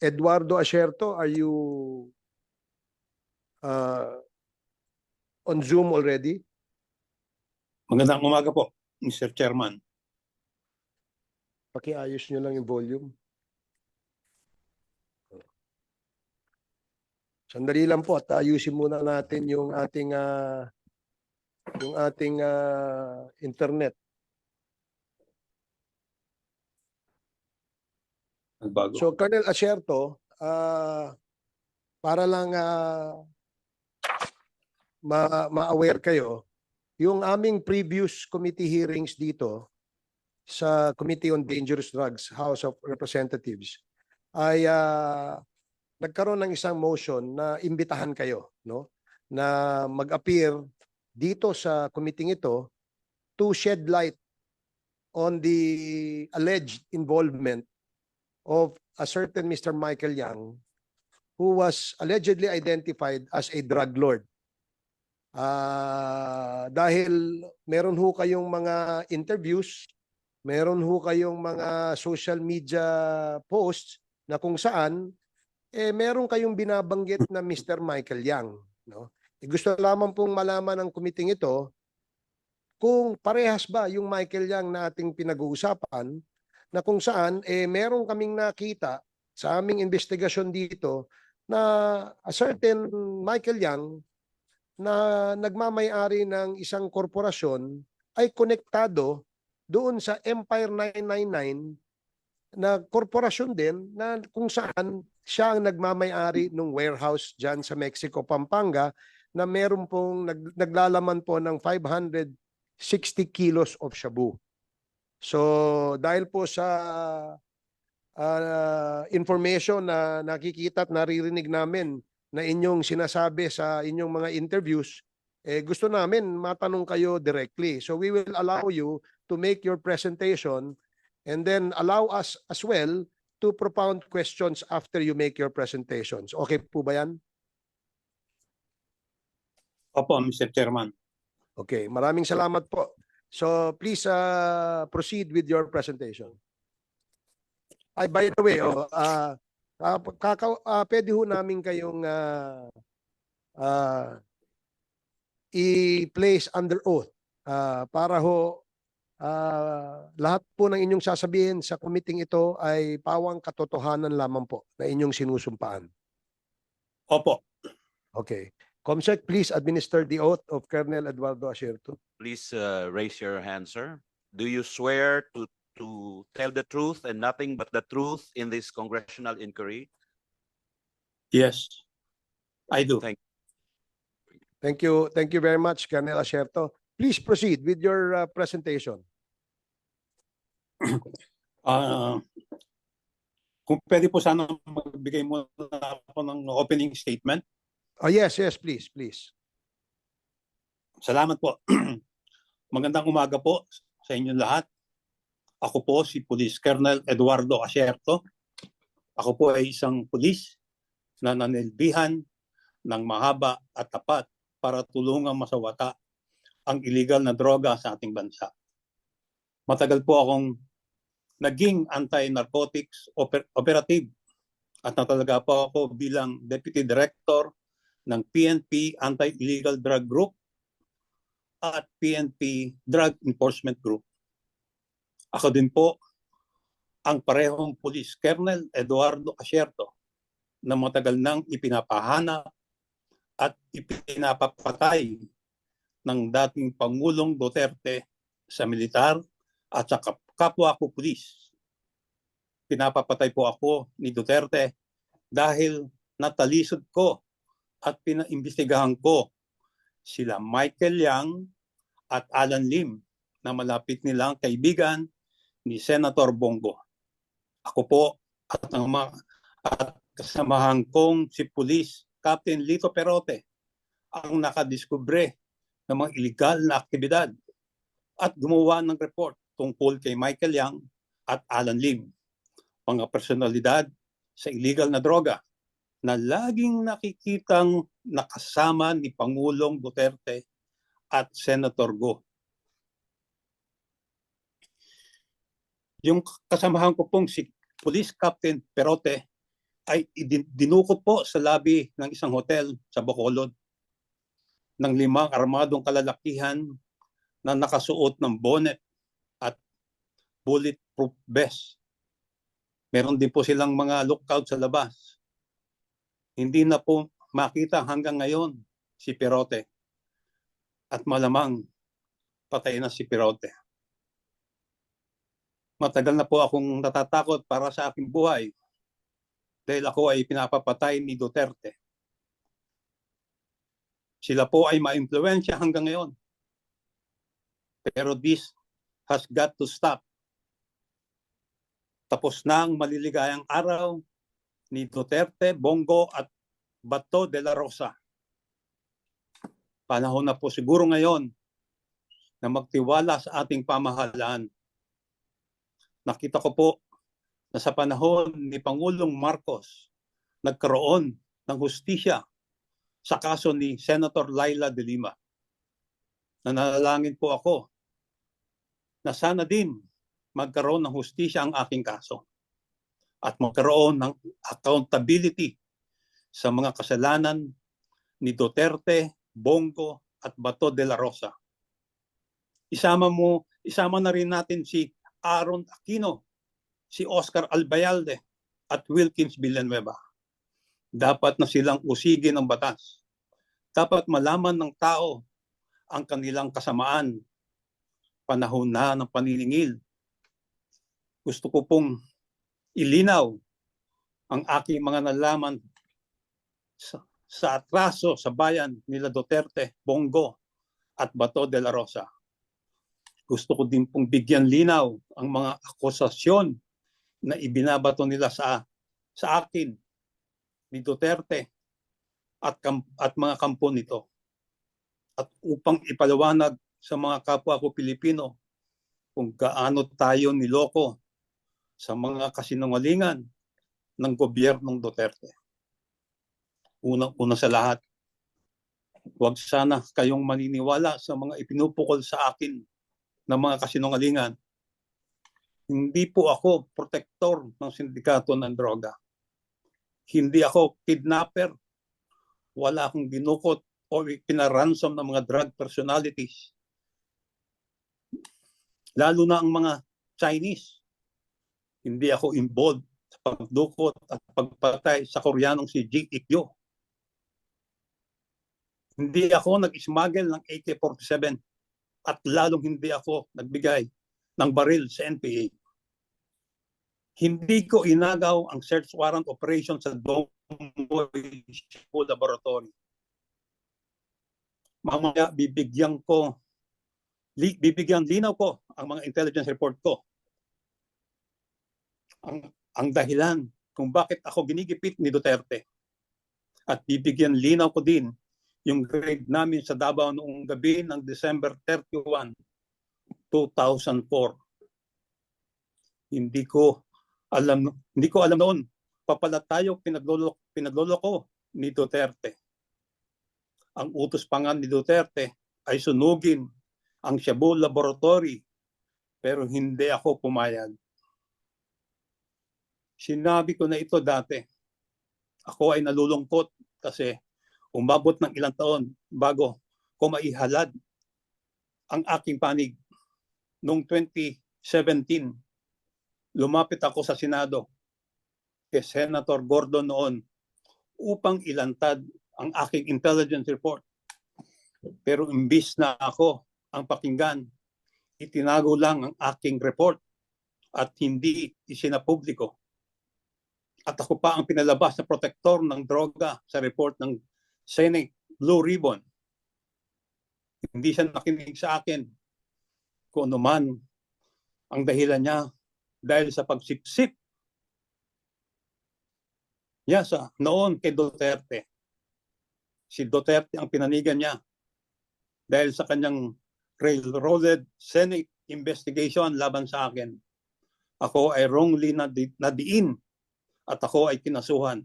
Eduardo Asierto, are you on Zoom already? Magandang umaga po, Mr. Chairman. Pakiayos nyo lang yung volume. Sandali lang po at ayusin muna natin yung ating internet. Nagbago. So Colonel Asierto, para lang ma-aware kayo, yung aming previous committee hearings dito sa Committee on Dangerous Drugs, House of Representatives, ay nagkaroon ng isang motion na imbitahan kayo, no, na mag-appear dito sa committee ito to shed light on the alleged involvement of a certain Mr. Michael Yang, who was allegedly identified as a drug lord. Dahil meron ho kayong mga interviews, meron ho kayong mga social media posts na kung saan meron kayong binabanggit na Mr. Michael Yang, no? Gusto lamang pong malaman ng committee ito kung parehas ba yung Michael Yang na ating pinag-uusapan, na kung saan meron kaming nakita sa aming investigasyon dito na a certain Michael Yang na nagmamay-ari ng isang korporasyon ay konektado doon sa Empire 999 na korporasyon din na kung saan siya ang nagmamay-ari ng warehouse dyan sa Mexico, Pampanga, na meron pong naglalaman po ng 560 kilos of shabu. So dahil po sa information na nakikita at naririnig namin na inyong sinasabi sa inyong mga interviews, gusto namin matanong kayo directly. So we will allow you to make your presentation and then allow us as well to propound questions after you make your presentations. Okay po ba yan? Opo, Mr. Chairman. Okay, maraming salamat po. So please proceed with your presentation. Ay, by the way, pwede ho namin kayong i-place under oath para ho lahat po ng inyong sasabihin sa committee ito ay pawang katotohanan lamang po na inyong sinusumpaan. Opo. Okay. Comsec, please administer the oath of Colonel Eduardo Asierto. Please raise your hand, sir. Do you swear to tell the truth and nothing but the truth in this congressional inquiry? Yes, I do. Thank you. Thank you very much, Colonel Asierto. Please proceed with your presentation. Kung pwede po sana magbigay muna ako ng opening statement. Oh, yes, please, please. Salamat po. Magandang umaga po sa inyong lahat. Ako po si Police Colonel Eduardo Asierto. Ako po ay isang pulis na nanilbihan ng mahaba at tapat para tulungang masawata ang illegal na droga sa ating bansa. Matagal po akong naging anti-narcotics operative at natalaga po ako bilang Deputy Director ng PNP Anti-Illegal Drug Group at PNP Drug Enforcement Group. Ako din po ang parehong Police Colonel Eduardo Asierto na matagal nang ipinapahanap at ipinapapatay ng dating Pangulong Duterte sa militar at sa kapwa ko pulis. Pinapapatay po ako ni Duterte dahil natalisod ko at pinaimbestigahan ko sila Michael Yang at Alan Lim na malapit nilang kaibigan ni Senator Bongo. Ako po at kasamahan kong si Police Captain Lito Perote ang nakadiskubre ng mga illegal na aktibidad at gumawa ng report tungkol kay Michael Yang at Alan Lim, mga personalidad sa illegal na droga na laging nakikitang nakasama ni Pangulong Duterte at Senator Go. Yung kasamahan ko pong si Police Captain Perote ay dinukot po sa lobby ng isang hotel sa Bacolod ng 5 armadong kalalakihan na nakasuot ng bonnet at bulletproof vest. Meron din po silang mga lookout sa labas. Hindi na po makita hanggang ngayon si Perote. At malamang patay na si Perote. Matagal na po akong natatakot para sa aking buhay dahil ako ay pinapapatay ni Duterte. Sila po ay ma-impluwensya hanggang ngayon. Pero this has got to stop. Tapos na ang maliligayang araw ni Duterte, Bongo at Bato de la Rosa. Panahon na po siguro ngayon na magtiwala sa ating pamahalaan. Nakita ko po na sa panahon ni Pangulong Marcos, nagkaroon ng hustisya sa kaso ni Senator Laila de Lima. Nanalangin po ako na sana din magkaroon ng hustisya ang aking kaso at magkaroon ng accountability sa mga kasalanan ni Duterte, Bongo at Bato de la Rosa. Isama na rin natin si Aaron Aquino, si Oscar Albayalde at Wilkins Villanueva. Dapat na silang usigin ng batas. Dapat malaman ng tao ang kanilang kasamaan. Panahon na ng paniningil. Gusto ko pong ilinaw ang aking mga nalaman sa atraso sa bayan nila Duterte, Bongo at Bato de la Rosa. Gusto ko din pong bigyan linaw ang mga akusasyon na ibinabato nila sa akin ni Duterte at mga kampo nito. At upang ipaliwanag sa mga kapwa ko Pilipino kung gaano tayo niloko sa mga kasinungalingan ng gobyernong Duterte. Una sa lahat, huwag sana kayong maniniwala sa mga ipinupukol sa akin ng mga kasinungalingan. Hindi po ako protektor ng sindikato ng droga. Hindi ako kidnapper. Wala akong dinukot o pinaransom ng mga drug personalities. Lalo na ang mga Chinese. Hindi ako involved sa pagdukot at pagpatay sa Koreanong si Jing Ik-yo. Hindi ako nag-smuggle ng AK-47 at lalong hindi ako nagbigay ng baril sa NPA. Hindi ko inagaw ang search warrant operation sa Dongboy Laboratory. Mamaya bibigyan linaw ko ang mga intelligence report ko. Ang dahilan kung bakit ako ginigipit ni Duterte. At bibigyan linaw ko din yung grade namin sa Davao noong gabi ng December 31, 2004. Hindi ko alam noon papala tayo pinagloloko ni Duterte. Ang utos pa nga ni Duterte ay sunugin ang Shabu Laboratory pero hindi ako pumayag. Sinabi ko na ito dati. Ako ay nalulungkot kasi umabot ng ilang taon bago ko maihalad ang aking panig. Noong 2017, lumapit ako sa Senado kay Senator Gordon noon upang ilantad ang aking intelligence report. Pero imbis na ako ang pakinggan, itinago lang ang aking report at hindi isinapubliko. At ako pa ang pinalabas na protektor ng droga sa report ng Senate Blue Ribbon. Hindi siya nakinig sa akin kung ano man ang dahilan niya dahil sa pagsipsip niya sa noon kay Duterte. Si Duterte ang pinanigan niya dahil sa kanyang railroaded Senate investigation laban sa akin. Ako ay wrongly nadiin at ako ay kinasuhan.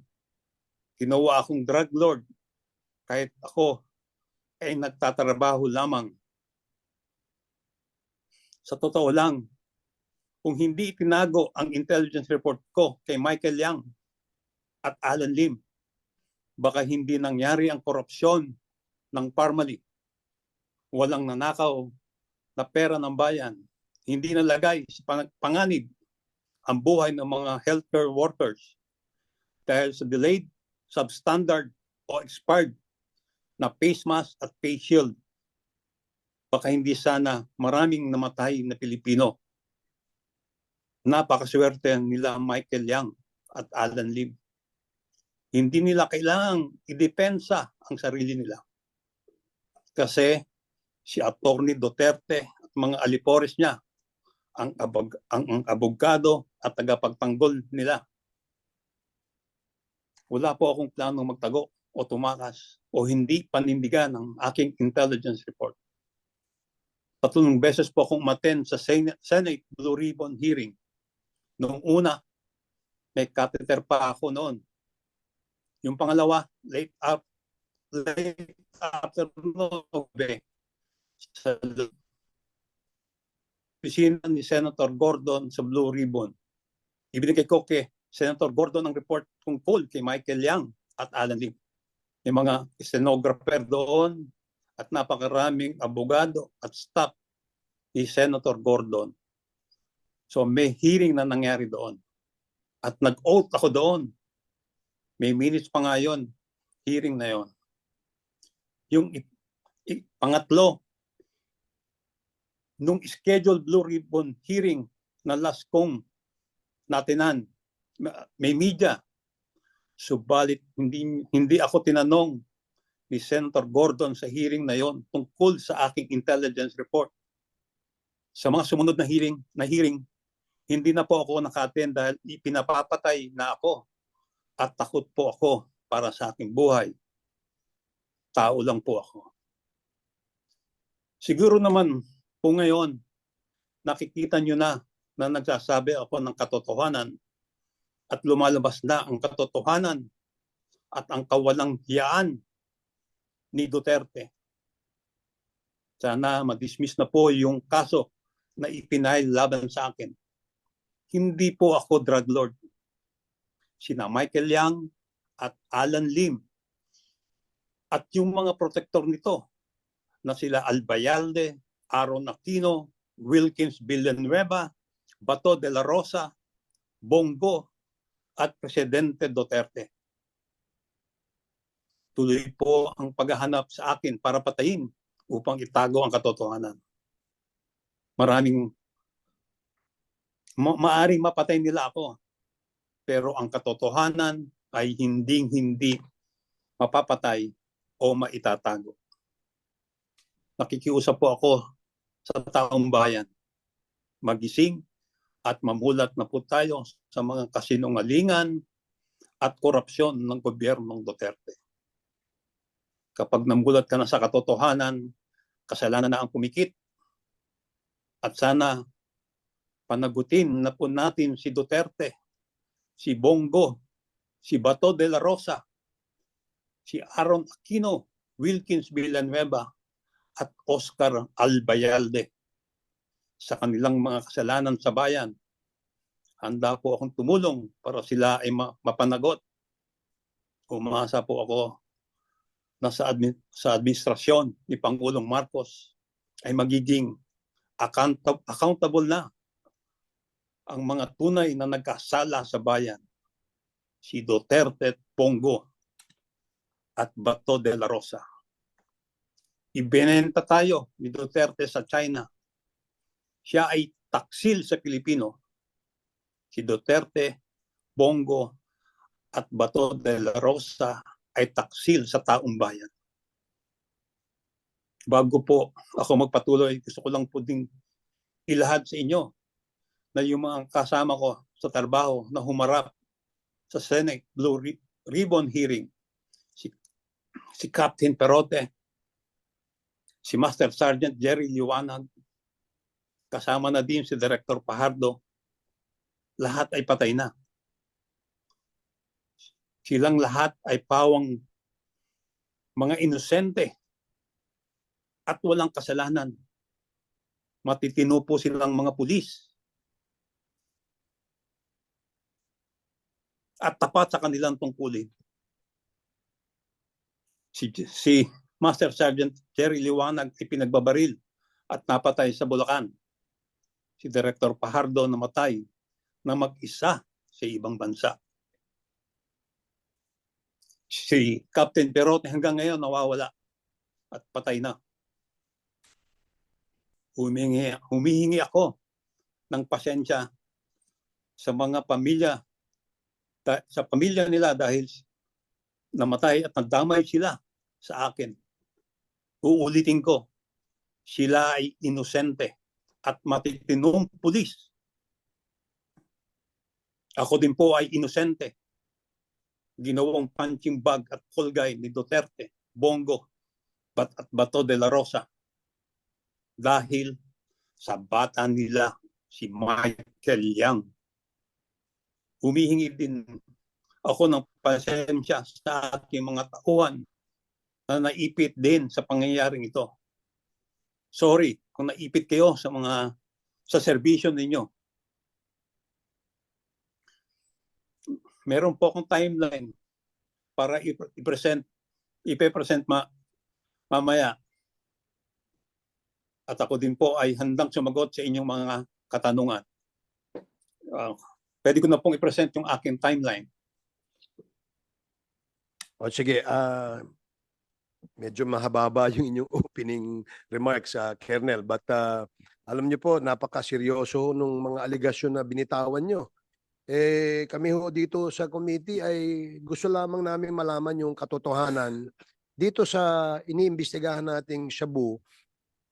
Ginawa akong drug lord kahit ako ay nagtatrabaho lamang. Sa totoo lang, kung hindi itinago ang intelligence report ko kay Michael Yang at Alan Lim, baka hindi nangyari ang korupsyon ng Parmali. Walang nanakaw na pera ng bayan. Hindi nalagay sa panganib ang buhay ng mga healthcare workers dahil sa delayed, substandard o expired na face mask at face shield. Baka hindi sana maraming namatay na Pilipino. Napakaswerte nila Michael Yang at Alan Lim. Hindi nila kailangang idepensa ang sarili nila. Kasi si Atty. Duterte at mga alipores niya ang abogado at tagapagtanggol nila. Wala po akong planong magtago o tumakas o hindi panindigan ng aking intelligence report. Tatlong beses po akong umattend sa Senate Blue Ribbon hearing. Noong una, may catheter pa ako noon. Yung pangalawa, late afternoon, sa opisina ni Senator Gordon sa Blue Ribbon. Ibinigay ko kay Senator Gordon ang report tungkol kay Michael Yang at Alan Lim. May mga stenographer doon at napakaraming abogado at staff ni Senator Gordon. So may hearing na nangyari doon. At nag-oath ako doon. May minutes pa nga yun, hearing na yon. Yung pangatlo, nung scheduled Blue Ribbon hearing na last kong natinan, may media. Subalit hindi ako tinanong ni Senator Gordon sa hearing na yon tungkol sa aking intelligence report. Sa mga sumunod na hearing, hindi na po ako naka-attend dahil pinapapatay na ako at takot po ako para sa aking buhay. Tao lang po ako. Siguro naman po ngayon, nakikita nyo na nagsasabi ako ng katotohanan at lumalabas na ang katotohanan at ang kawalang hiyaan ni Duterte. Sana ma-dismiss na po yung kaso na ipinail laban sa akin. Hindi po ako drug lord. Sina Michael Yang at Alan Lim at yung mga protector nito na sila Albayalde, Aaron Aquino, Wilkins Villanueva, Bato de la Rosa, Bongo at Presidente Duterte. Tuloy po ang paghahanap sa akin para patayin upang itago ang katotohanan. Maaring mapatay nila ako, pero ang katotohanan ay hindi mapapatay o maitatago. Nakikiusap po ako sa taong bayan. Magising at mamulat na po tayo sa mga kasinungalingan at korupsyon ng gobyernong Duterte. Kapag namulat ka na sa katotohanan, kasalanan na ang kumikit. At sana panagutin na po natin si Duterte, si Bongo, si Bato de la Rosa, si Aaron Aquino, Wilkins Villanueva, at Oscar Albayalde sa kanilang mga kasalanan sa bayan. Handa po akong tumulong para sila ay mapanagot. Umasa po ako na sa administrasyon ni Pangulong Marcos ay magiging accountable na ang mga tunay na nagkasala sa bayan. Si Duterte, Bongo, at Bato de la Rosa. Ibinenta tayo ni Duterte sa China. Siya ay taksil sa Pilipino. Si Duterte, Bongo, at Bato de la Rosa ay taksil sa taong bayan. Bago po ako magpatuloy, gusto ko lang po ding ilahad sa inyo na yung mga kasama ko sa trabaho na humarap sa Senate Blue Ribbon hearing, si Captain Perote, si Master Sergeant Jerry Liwanag, kasama na din si Director Pajardo, lahat ay patay na. Silang lahat ay pawang mga inosente at walang kasalanan. Matitino po silang mga pulis. at tapat sa kanilang tungkulin. Si Master Sergeant Jerry Liwanag ipinagbabaril at napatay sa Bulacan. Si Director Pajardo namatay na mag-isa sa ibang bansa. Si Captain Perote hanggang ngayon nawawala at patay na. Humihingi ako ng pasensya sa mga pamilya, sa pamilya nila dahil namatay at nagdamay sila sa akin. Uulitin ko, sila ay inosente at matitinong pulis. Ako din po ay inosente. Ginawang punching bag at kulgay ni Duterte, Bongo, at Bato de la Rosa dahil sa bata nila si Michael Yang. Humihingi din ako ng pasensya sa aking mga tauhan na naipit din sa pangyayaring ito. Sorry kung naipit kayo sa serbisyo ninyo. Meron po akong timeline para ipe-present mamaya. At ako din po ay handang sumagot sa inyong mga katanungan. Pwede ko na pong i-present yung aking timeline. O sige, medyo mahaba yung inyong opening remarks, Colonel. But alam niyo po, napakaseryoso nung mga aligasyon na binitawan niyo. Kami ho dito sa committee ay gusto lamang namin malaman yung katotohanan dito sa iniimbestigahan nating Shabu,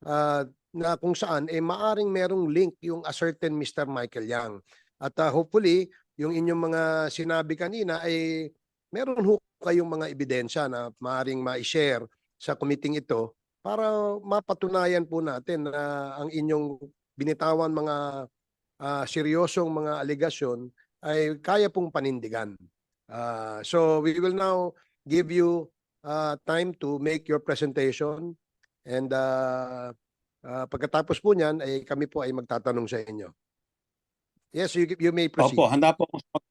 na kung saan maaring merong link yung a certain Mr. Michael Yang. At hopefully, yung inyong mga sinabi kanina ay meron ho kayong mga ebidensya na maaring ma-share sa committee ito para mapatunayan po natin na ang inyong binitawan mga seryosong mga aligasyon ay kaya pong panindigan. So we will now give you time to make your presentation, and pagkatapos po niyan ay kami po ay magtatanong sa inyo. Yes, you may proceed. Opo, handa po akong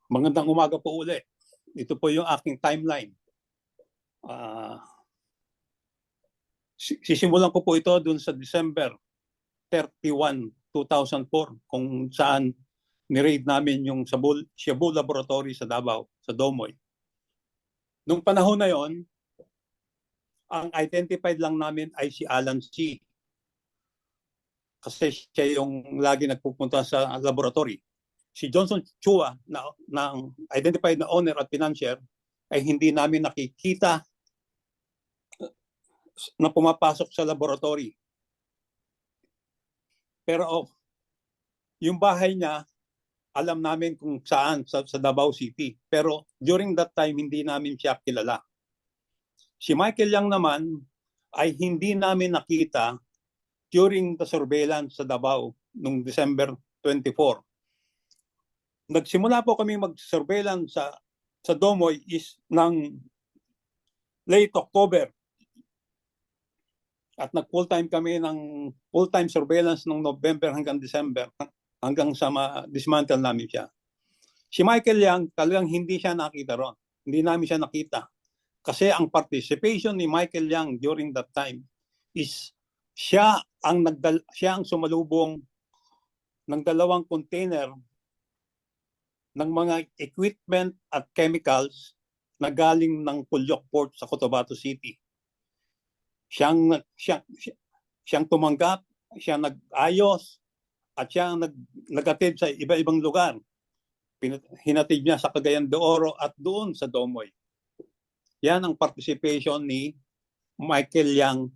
Magandang umaga po uli. Ito po yung aking timeline. Sisimulan ko po ito dun sa December 31, 2004 kung saan ni-raid namin yung Shabu Laboratory sa Davao, sa Domoy. Nung panahon na yon, ang identified lang namin ay si Alan C. Kasi siya yung lagi nagpupunta sa laboratory. Si Johnson Chua, na identified na owner at financier, ay hindi namin nakikita na pumapasok sa laboratory. Pero yung bahay niya, alam namin kung saan, sa Davao City. Pero during that time, hindi namin siya kilala. Si Michael Yang naman ay hindi namin nakita during the surveillance sa Davao noong December 24. Nagsimula po kami mag-surveillance sa Domoy is ng late October. At nag-full-time kami ng full-time surveillance ng November hanggang December, hanggang sa dismantle namin siya. Si Michael Yang, talagang hindi siya nakita ron. Hindi namin siya nakita. Kasi ang participation ni Michael Yang during that time is siya ang sumalubong ng 2 container ng mga equipment at chemicals na galing ng Pulyok Port sa Cotabato City. Siyang tumanggap, siya nag-ayos, at siya nag-atid sa iba-ibang lugar. Hinatid niya sa Cagayan de Oro at doon sa Domoy. Yan ang participation ni Michael Yang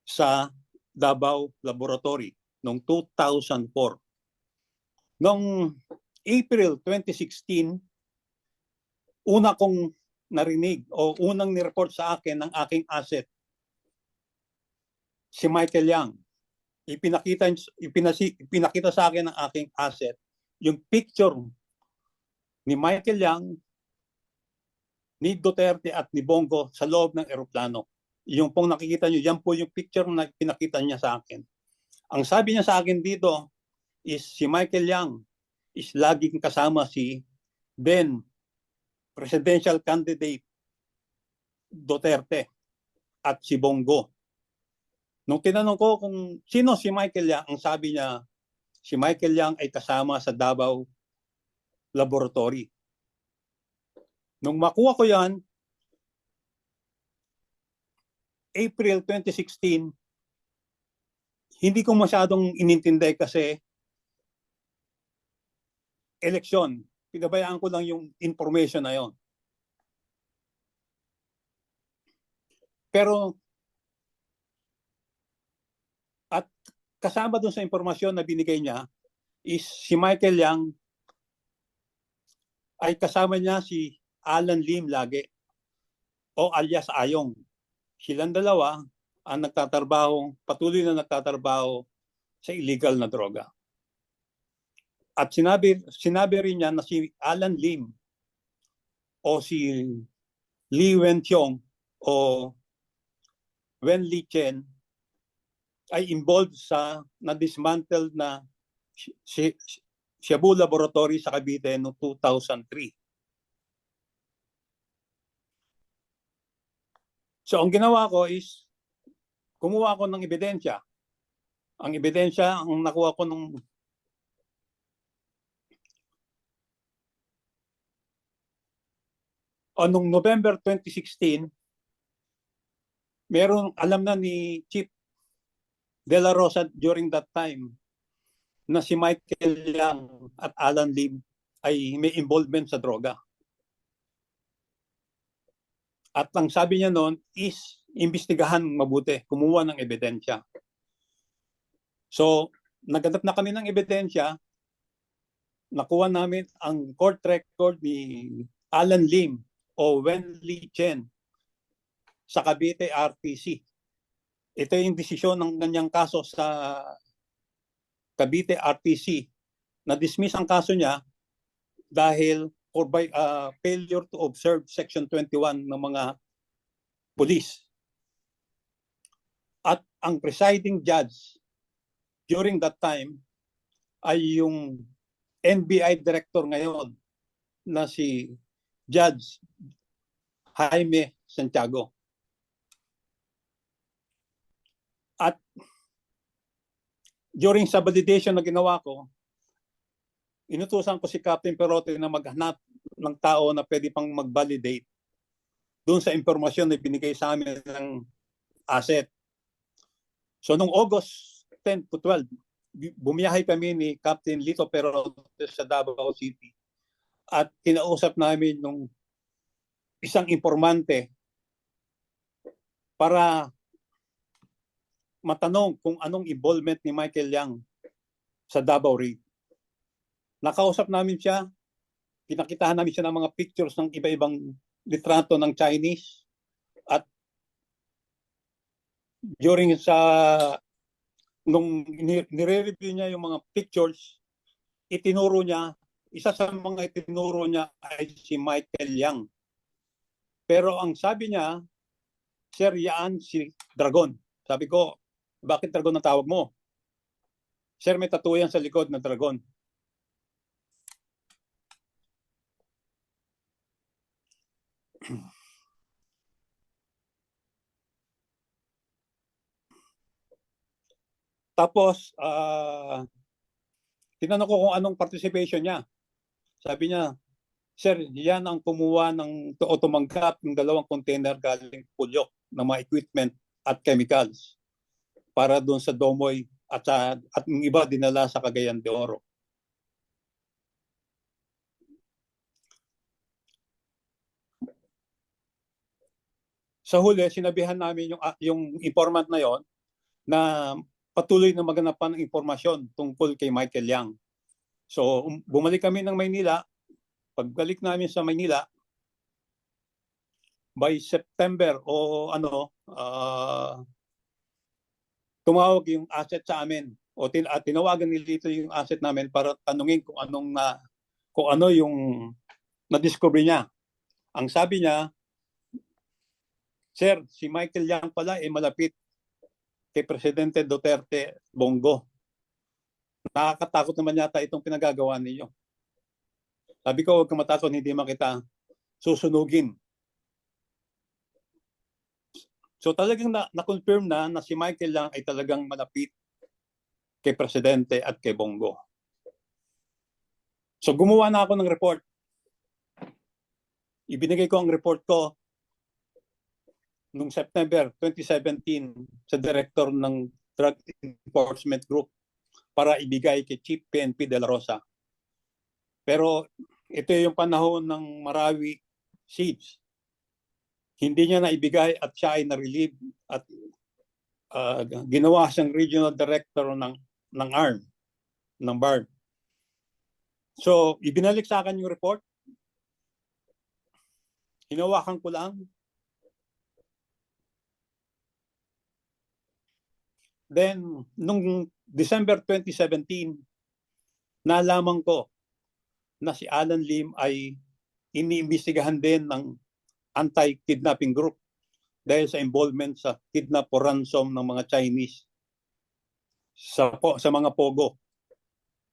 sa Davao Laboratory noong 2004. Noong April 2016, una kong narinig o unang nireport sa akin ng aking asset, si Michael Yang. ipinakita sa akin ng aking asset yung picture ni Michael Yang, ni Duterte at ni Bongo sa loob ng eroplano. Yung pong nakikita nyo, yan po yung picture na pinakita niya sa akin. Ang sabi niya sa akin dito is si Michael Yang is laging kasama si then presidential candidate Duterte at si Bongo. Nung tinanong ko kung sino si Michael Yang, ang sabi niya, si Michael Yang ay kasama sa Davao Laboratory. Nung makuha ko yan, April 2016, hindi ko masyadong inintindi kasi eleksyon. Pinabayaan ko lang yung information na yon. Pero at kasama dun sa impormasyon na binigay niya is si Michael Yang ay kasama niya si Alan Lim lagi o alias Ayong. Silang dalawa ang patuloy na nagtatrabaho sa illegal na droga. At sinabi rin niya na si Alan Lim o si Li Wenqiong o Wen Li Chen ay involved sa na-dismantled na Shabu Laboratory sa Cavite noong 2003. So ang ginawa ko is kumuha ko ng ebidensya. Ang ebidensya, ang nakuha ko nung noong November 2016, meron alam na ni Chief De La Rosa during that time na si Michael Yang at Alan Lim ay may involvement sa droga. At ang sabi niya noon is imbestigahan mabuti, kumuha ng ebidensya. So, naghanap na kami ng ebidensya, nakuha namin ang court record ni Alan Lim o Wen Li Chen sa Cavite RTC. Ito yung desisyon ng kanyang kaso sa Cavite RTC. Na-dismiss ang kaso niya dahil for failure to observe Section 21 ng mga pulis. At ang presiding judge during that time ay yung NBI director ngayon na si Judge Jaime Santiago. At during sa validation na ginawa ko, inutusan ko si Captain Perote na maghanap ng tao na pwede pang mag-validate doon sa impormasyon na binigay sa amin ng asset. So noong August 10 to 12, bumiyahe kami ni Captain Lito Perote sa Davao City at kinausap namin nung isang informante para matanong kung anong involvement ni Michael Yang sa Davao raid. Nakausap namin siya, pinakitahan namin siya ng mga pictures ng iba-ibang litrato ng Chinese at during nung nire-review niya yung mga pictures, itinuro niya, isa sa mga itinuro niya ay si Michael Yang. Pero ang sabi niya, Sir, yan si Dragon. Sabi ko, bakit Dragon ang tawag mo? Sir, may tattoo yan sa likod na Dragon. Tapos, tinanong ko kung anong participation niya. Sabi niya, Sir, yan ang kumuha o tumanggap ng 2 container galing Pulyok ng mga equipment at chemicals para doon sa Domoy at yung iba dinala sa Cagayan de Oro. Sa huli, sinabihan namin yung informant na yon na patuloy na maghanap pa ng impormasyon tungkol kay Michael Yang. So, bumalik kami ng Maynila. Pagbalik namin sa Maynila, by September tumawag yung asset sa amin o tinawagan ni Lito yung asset namin para tanungin kung kung ano yung na-discover niya. Ang sabi niya, Sir, si Michael Yang pala malapit kay Presidente Duterte Bongo. Nakakatakot naman yata itong pinagagawa ninyo. Sabi ko, huwag kang matakot, hindi man kita susunugin. So talagang na-confirm na si Michael Yang ay talagang malapit kay Presidente at kay Bongo. So gumawa na ako ng report. Ibinigay ko ang report ko noong September 2017 sa director ng Drug Enforcement Group para ibigay kay Chief PNP De La Rosa. Pero ito yung panahon ng Marawi siege. Hindi niya naibigay at siya ay na-relieve at ginawa siyang regional director ng ARM, ng BARD. So, ibinalik sa akin yung report. Hinawakan ko lang. Then, nung December 2017, nalaman ko na si Alan Lim ay iniimbestigahan din ng anti-kidnapping group dahil sa involvement sa kidnap o ransom ng mga Chinese sa mga pogo.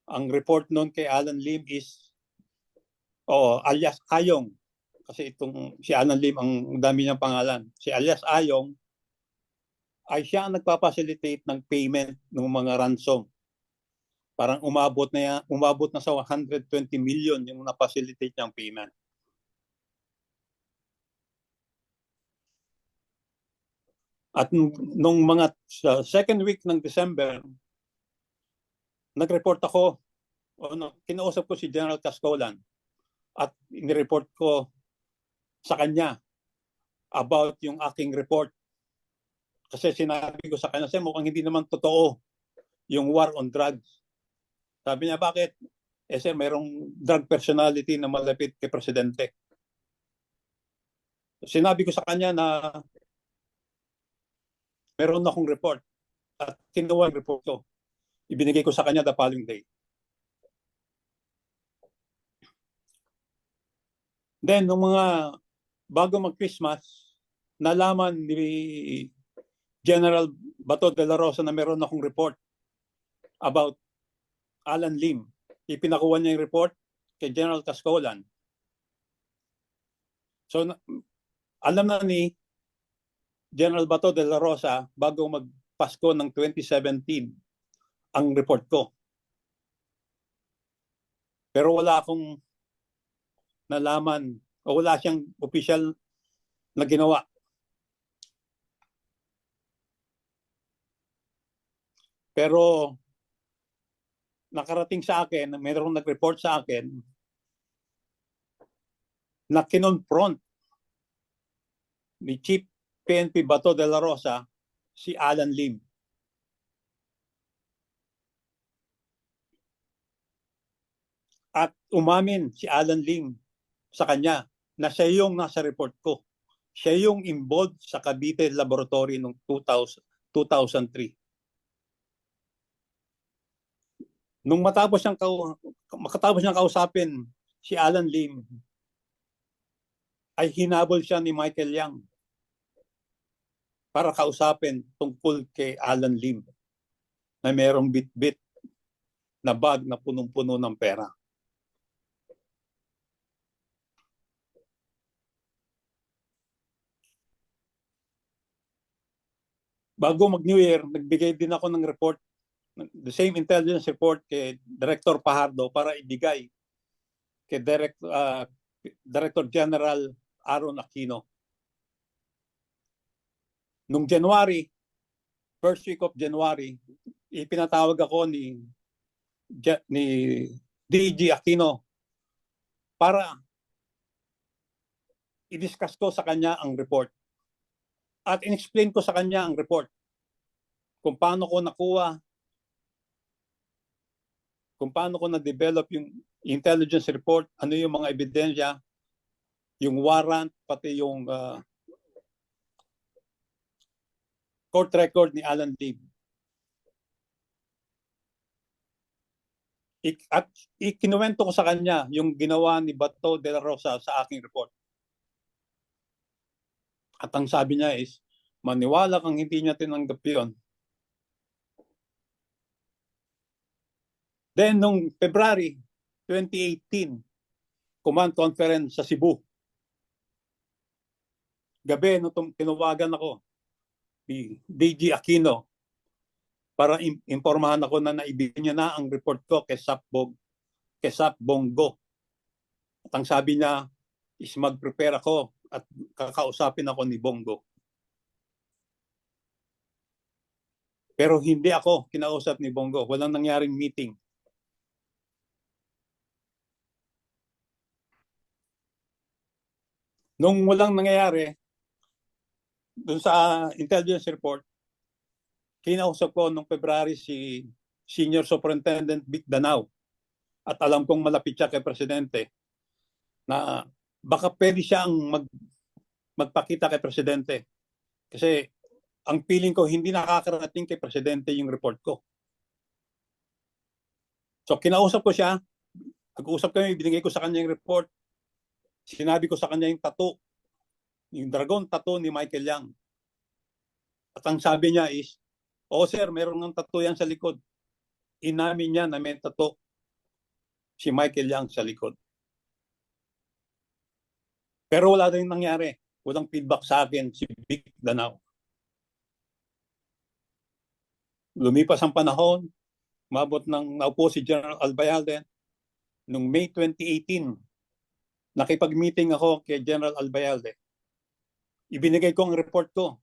Ang report noon kay Alan Lim is alias Ayong, kasi itong si Alan Lim ang dami niyang pangalan. Si alias Ayong ay siya ang nagpapacilitate ng payment ng mga ransom. Parang umabot na sa 120 million yung na-facilitate niyang payment. At nung mga second week ng December, nag-report ako, kinausap ko si General Cascolan at inireport ko sa kanya about yung aking report. Kasi sinabi ko sa kanya, mukhang hindi naman totoo yung war on drugs. Sabi niya, bakit? Sir, mayroong drug personality na malapit kay Presidente. Sinabi ko sa kanya na meron akong report at kinuha ang report ko. Ibinigay ko sa kanya the following day. Then, nung mga bago mag-Christmas, nalaman ni General Bato de la Rosa na meron akong report about Alan Lim. Ipinakuha niya yung report kay General Cascolan. So, alam na ni General Bato de la Rosa bago magpasko ng 2017 ang report ko. Pero wala akong nalaman o wala siyang official na ginawa. Pero nakarating sa akin, mayroong nag-report sa akin na kinonfront ni Chief PNP Bato de la Rosa si Alan Lim. At umamin si Alan Lim sa kanya na siya yung nasa report ko. Siya yung involved sa Cavite Laboratory noong 2003. Nung makatapos niyang kausapin si Alan Lim, ay hinabol siya ni Michael Yang para kausapin tungkol kay Alan Lim na mayroong bit-bit na bag na punong-puno ng pera. Bago mag-New Year, nagbigay din ako ng report, the same intelligence report kay Director Pajardo para ibigay kay Director General Aaron Aquino. Nung January, first week of January, ipinatawag ako ni DG Aquino para i-discuss ko sa kanya ang report. At in-explain ko sa kanya ang report. Kung paano ko nakuha, kung paano ko na-develop yung intelligence report, ano yung mga ebidensya, yung warrant, pati yung court record ni Alan Lim. At ikinuwento ko sa kanya yung ginawa ni Bato de la Rosa sa aking report. At ang sabi niya is, maniwala kang hindi niya tinanggap yun. Then, nung February 2018, command conference sa Cebu. Gabi, nung tinawagan ako ni DG Aquino para informahan ako na naibigay niya na ang report ko kay SAP Bongo. At ang sabi niya is mag-prepare ako at kakausapin ako ni Bongo. Pero hindi ako kinausap ni Bongo. Walang nangyaring meeting. Nung walang nangyayari, dun sa intelligence report, kinausap ko nung February si Senior Superintendent Vic Danao. At alam kong malapit siya kay Presidente na baka pwede siyang magpakita kay Presidente. Kasi ang feeling ko hindi nakakarating kay Presidente yung report ko. So kinausap ko siya, nag-uusap kami, binigay ko sa kanya yung report. Sinabi ko sa kanya yung tattoo, yung dragon tattoo ni Michael Yang. At ang sabi niya is, oh sir, meron ng tattoo yan sa likod. Inamin niya na may tattoo si Michael Yang sa likod. Pero wala rin nangyari. Walang feedback sa akin si Vic Danao. Lumipas ang panahon, umabot ng naupo si General Albayalde. Noong May 2018, nakipag-meeting ako kay General Albayalde. Ibinigay ko ang report ko.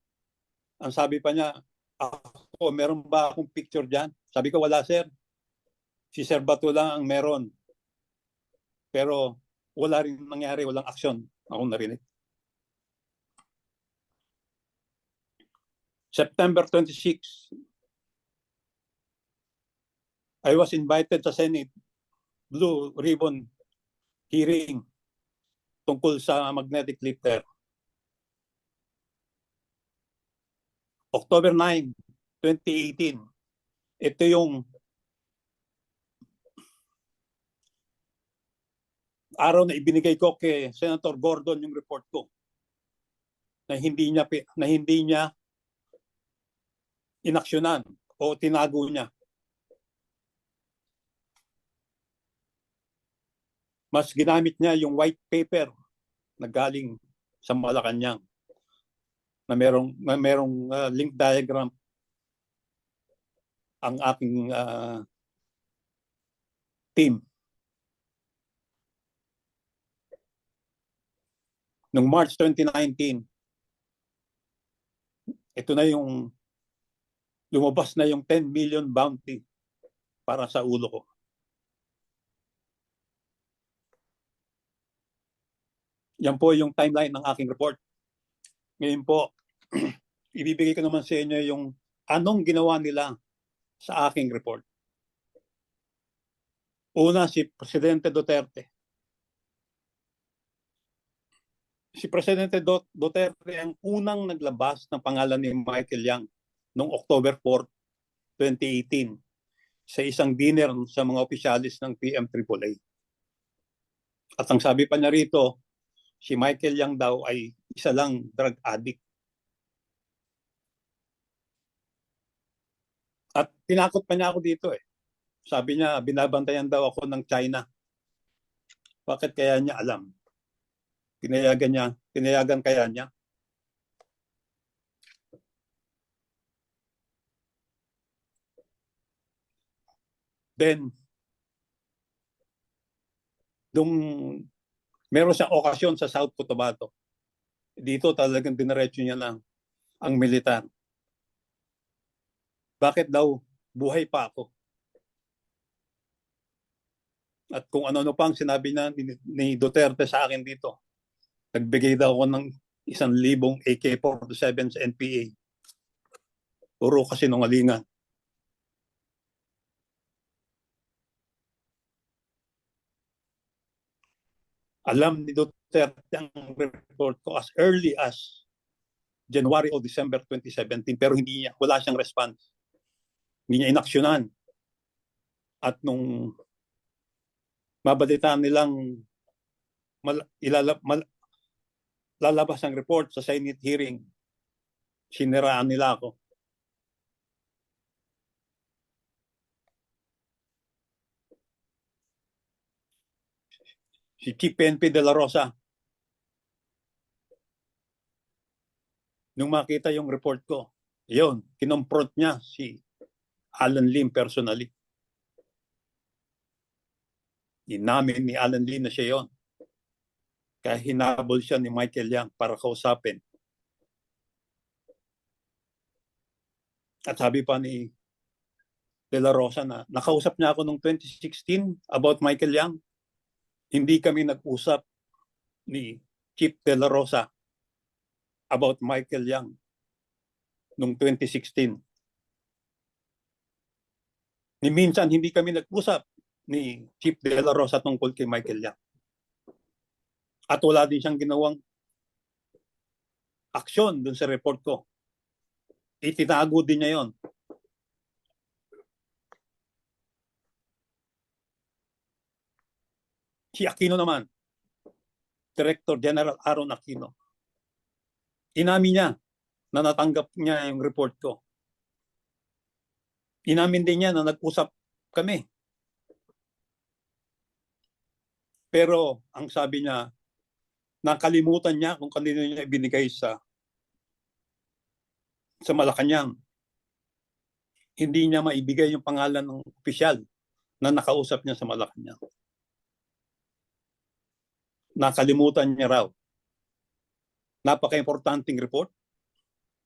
Ang sabi pa niya, ako, meron ba akong picture dyan? Sabi ko, wala sir. Si Sir Bato lang ang meron. Pero wala rin nangyari, walang aksyon. Akong narinig. September 26, I was invited sa Senate Blue Ribbon hearing tungkol sa magnetic lifter. October 9, 2018, ito yung araw na ibinigay ko kay Senator Gordon yung report ko na hindi niya inaksyonan o tinago niya. Mas ginamit niya yung white paper na galing sa Malacanang na merong link diagram ang aking team. Noong March 2019, ito na yung lumabas na yung 10 million bounty para sa ulo ko. Yan po yung timeline ng aking report. Ngayon po, ibibigay ko naman sa inyo yung anong ginawa nila sa aking report. Una, si Presidente Duterte. Si Presidente Duterte ang unang naglabas ng pangalan ni Michael Yang noong October 4, 2018 sa isang dinner sa mga opisyalis ng PMAAA. At ang sabi pa niya rito, si Michael Yang daw ay isa lang drug addict. At tinakot pa niya ako dito eh. Sabi niya, binabantayan daw ako ng China. Bakit kaya niya alam? Pinayagan kaya niya? Then, meron siyang okasyon sa South Cotabato. Dito talagang dinaretso niya lang ang militar. Bakit daw buhay pa ako? At kung ano-ano pang sinabi na ni Duterte sa akin dito. Nagbigay daw ako ng 1,000 AK-47 sa NPA. Puro kasinungalingan. Alam ni Duterte ang report ko as early as January o December 2017 pero wala siyang response. Hindi niya inaksyonan. At nung mabalitaan nilang lalabas ang report sa Senate hearing, siniraan nila ako. Si Chief PNP De La Rosa, nung makita yung report ko, yun, kinompront niya si Alan Lim personally. Inamin ni Alan Lim na siya yun. Kaya hinabol siya ni Michael Yang para kausapin. At sabi pa ni De La Rosa na nakausap niya ako noong 2016 about Michael Yang. Hindi kami nag-usap ni Chief De La Rosa about Michael Yang noong 2016. Ni minsan hindi kami nag-usap ni Chief De La Rosa tungkol kay Michael Yang. At wala din siyang ginawang aksyon dun sa report ko. Itinago din niya yon. Si Aquino naman, Director General Aaron Aquino, inamin niya na natanggap niya yung report ko. Inamin din niya na nag-usap kami. Pero ang sabi niya, nakalimutan niya kung kanino niya ibinigay sa Malacanang. Hindi niya maibigay yung pangalan ng opisyal na nakausap niya sa Malacanang. Nakalimutan niya raw. Napaka-importanting report.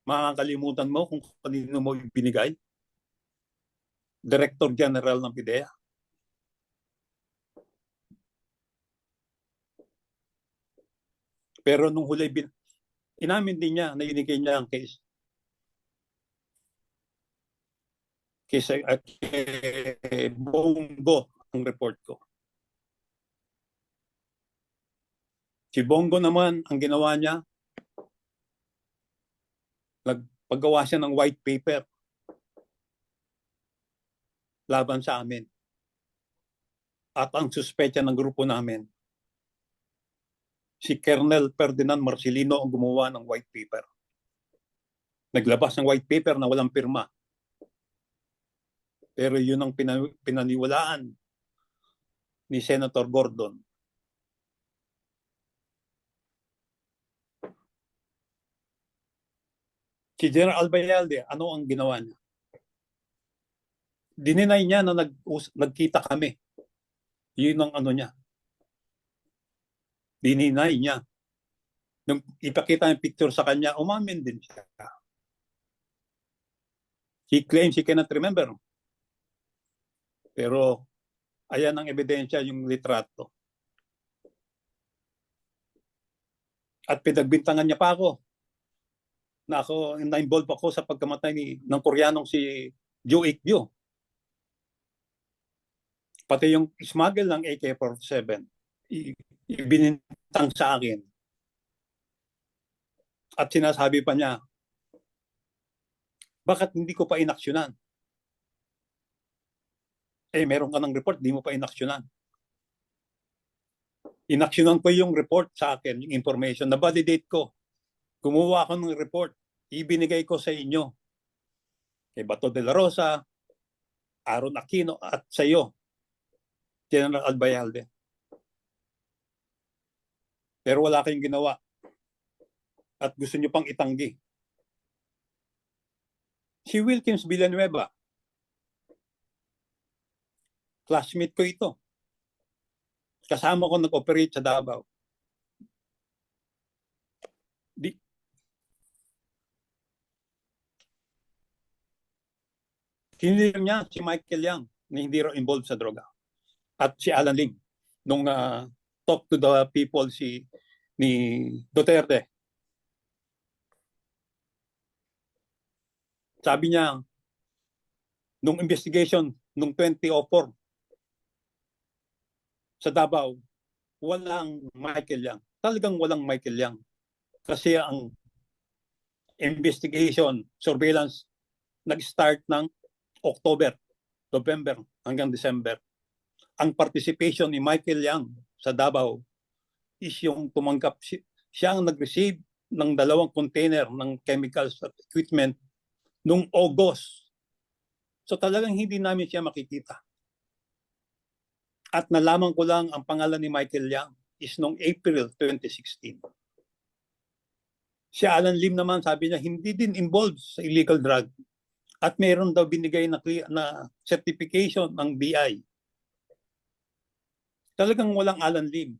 Makakalimutan mo kung kanino mo ibinigay. Director General ng PIDEA. Pero nung huli, inamin din niya na ibinigay niya ang case. Kay Bongo ang report ko. Si Bongo naman, ang ginawa niya, nagpagawa siya ng white paper laban sa amin. At ang suspecha ng grupo namin, si Colonel Ferdinand Marcelino ang gumawa ng white paper. Naglabas ng white paper na walang pirma. Pero yun ang pinaniwalaan ni Senator Gordon. Si General Albayalde, ano ang ginawa niya? Dininay niya na nagkita kami. Yun ang ano niya. Dininay niya. Nung ipakita yung picture sa kanya, umamin din siya. He claims he cannot remember. Pero ayan ang ebidensya, yung litrato. At pinagbintangan niya pa ako na na-involve ako sa pagkamatay ng Koreanong si Jo Ik-gyu. Pati yung smuggle ng AK-47, ibinintang sa akin. At sinasabi pa niya, bakit hindi ko pa inaksyonan? Meron ka ng report, di mo pa inaksyonan. Inaksyonan ko yung report sa akin, yung information, na-validate ko. Gumawa ako ng report, ibinigay ko sa inyo. Kay Bato de la Rosa, Aaron Aquino, at sa iyo, General Albayalde. Pero wala kayong ginawa. At gusto nyo pang itanggi. Si Wilkins Villanueva, classmate ko ito. Kasama ko nag-operate sa Davao. Hiniram niya si Michael Yang na hindi raw involved sa droga. At si Alan Lim, nung talk to the people ni Duterte. Sabi niya, nung investigation, nung 2004, sa Davao, walang Michael Yang. Talagang walang Michael Yang. Kasi ang investigation, surveillance, nag-start ng October, November hanggang December. ang participation ni Michael Yang sa Davao is yung tumanggap, siya ang nag-receive ng 2 container ng chemicals at equipment nung August. So talagang hindi namin siya makikita. At nalaman ko lang ang pangalan ni Michael Yang is nung April 2016. Si Alan Lim naman, sabi niya, hindi din involved sa illegal drug. At meron daw binigay na certification ng BI. Talagang walang Alan Lim.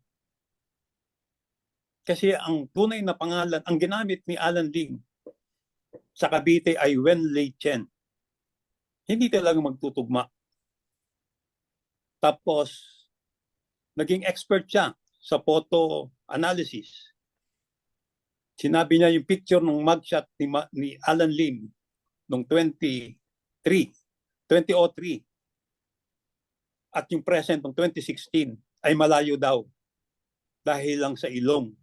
Kasi ang tunay na pangalan, ang ginamit ni Alan Lim sa Cavite ay Wen Lei Chen. Hindi talaga magtutugma. Tapos, naging expert siya sa photo analysis. Sinabi niya yung picture ng mugshot ni Alan Lim noong 2003 at yung present ng 2016 ay malayo daw dahil lang sa ilong.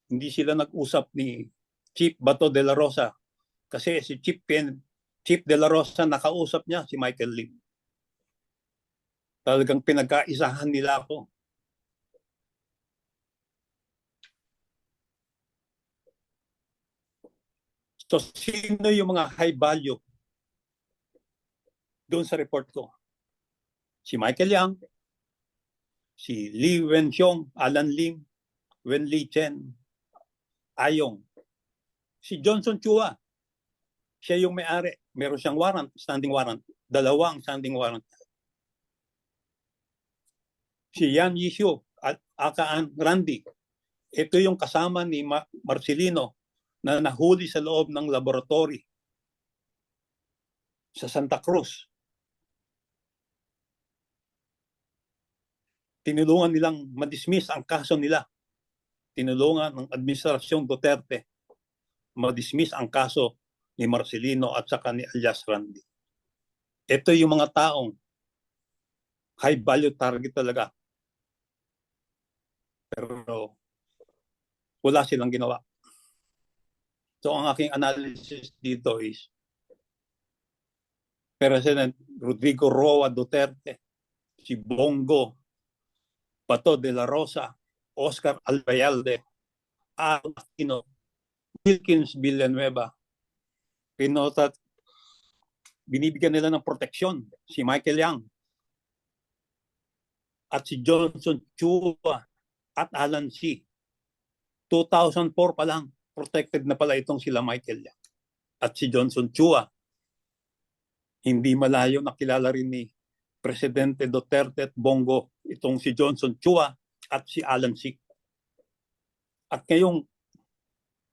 Hindi sila nag-usap ni Chief Bato de la Rosa kasi si Chief de la Rosa nakausap niya si Michael Lim. Talagang pinagkaisahan nila ako. So sino yung mga high value doon sa report ko? Si Michael Yang, si Lee Wenxiong, Alan Lim, Wen Lei Chen, Ayong, si Johnson Chua. Siya yung may-ari. Meron siyang warrant, standing warrant. 2 ang standing warrant. Si Yan Yishu at Akaan Randy. Ito yung kasama ni Marcelino na nahuli sa loob ng laboratory sa Santa Cruz. Tinulungan nilang madismiss ang kaso nila. Tinulungan ng Administrasyong Duterte madismiss ang kaso ni Marcelino at saka ni Alias Randy. Ito yung mga taong high value target talaga. Pero wala silang ginawa. So ang aking analysis dito is President Rodrigo Roa Duterte, si Bongo, Bato de la Rosa, Oscar Albayalde, Aaron Aquino, Wilkins Villanueva, pinotat, binibigyan nila ng proteksyon si Michael Yang at si Johnson Chua at Alan C. 2004 pa lang, protected na pala itong sila Michael Yang at si Johnson Chua. Hindi malayo nakilala rin ni Presidente Duterte at Bongo itong si Johnson Chua at si Alan C. At ngayong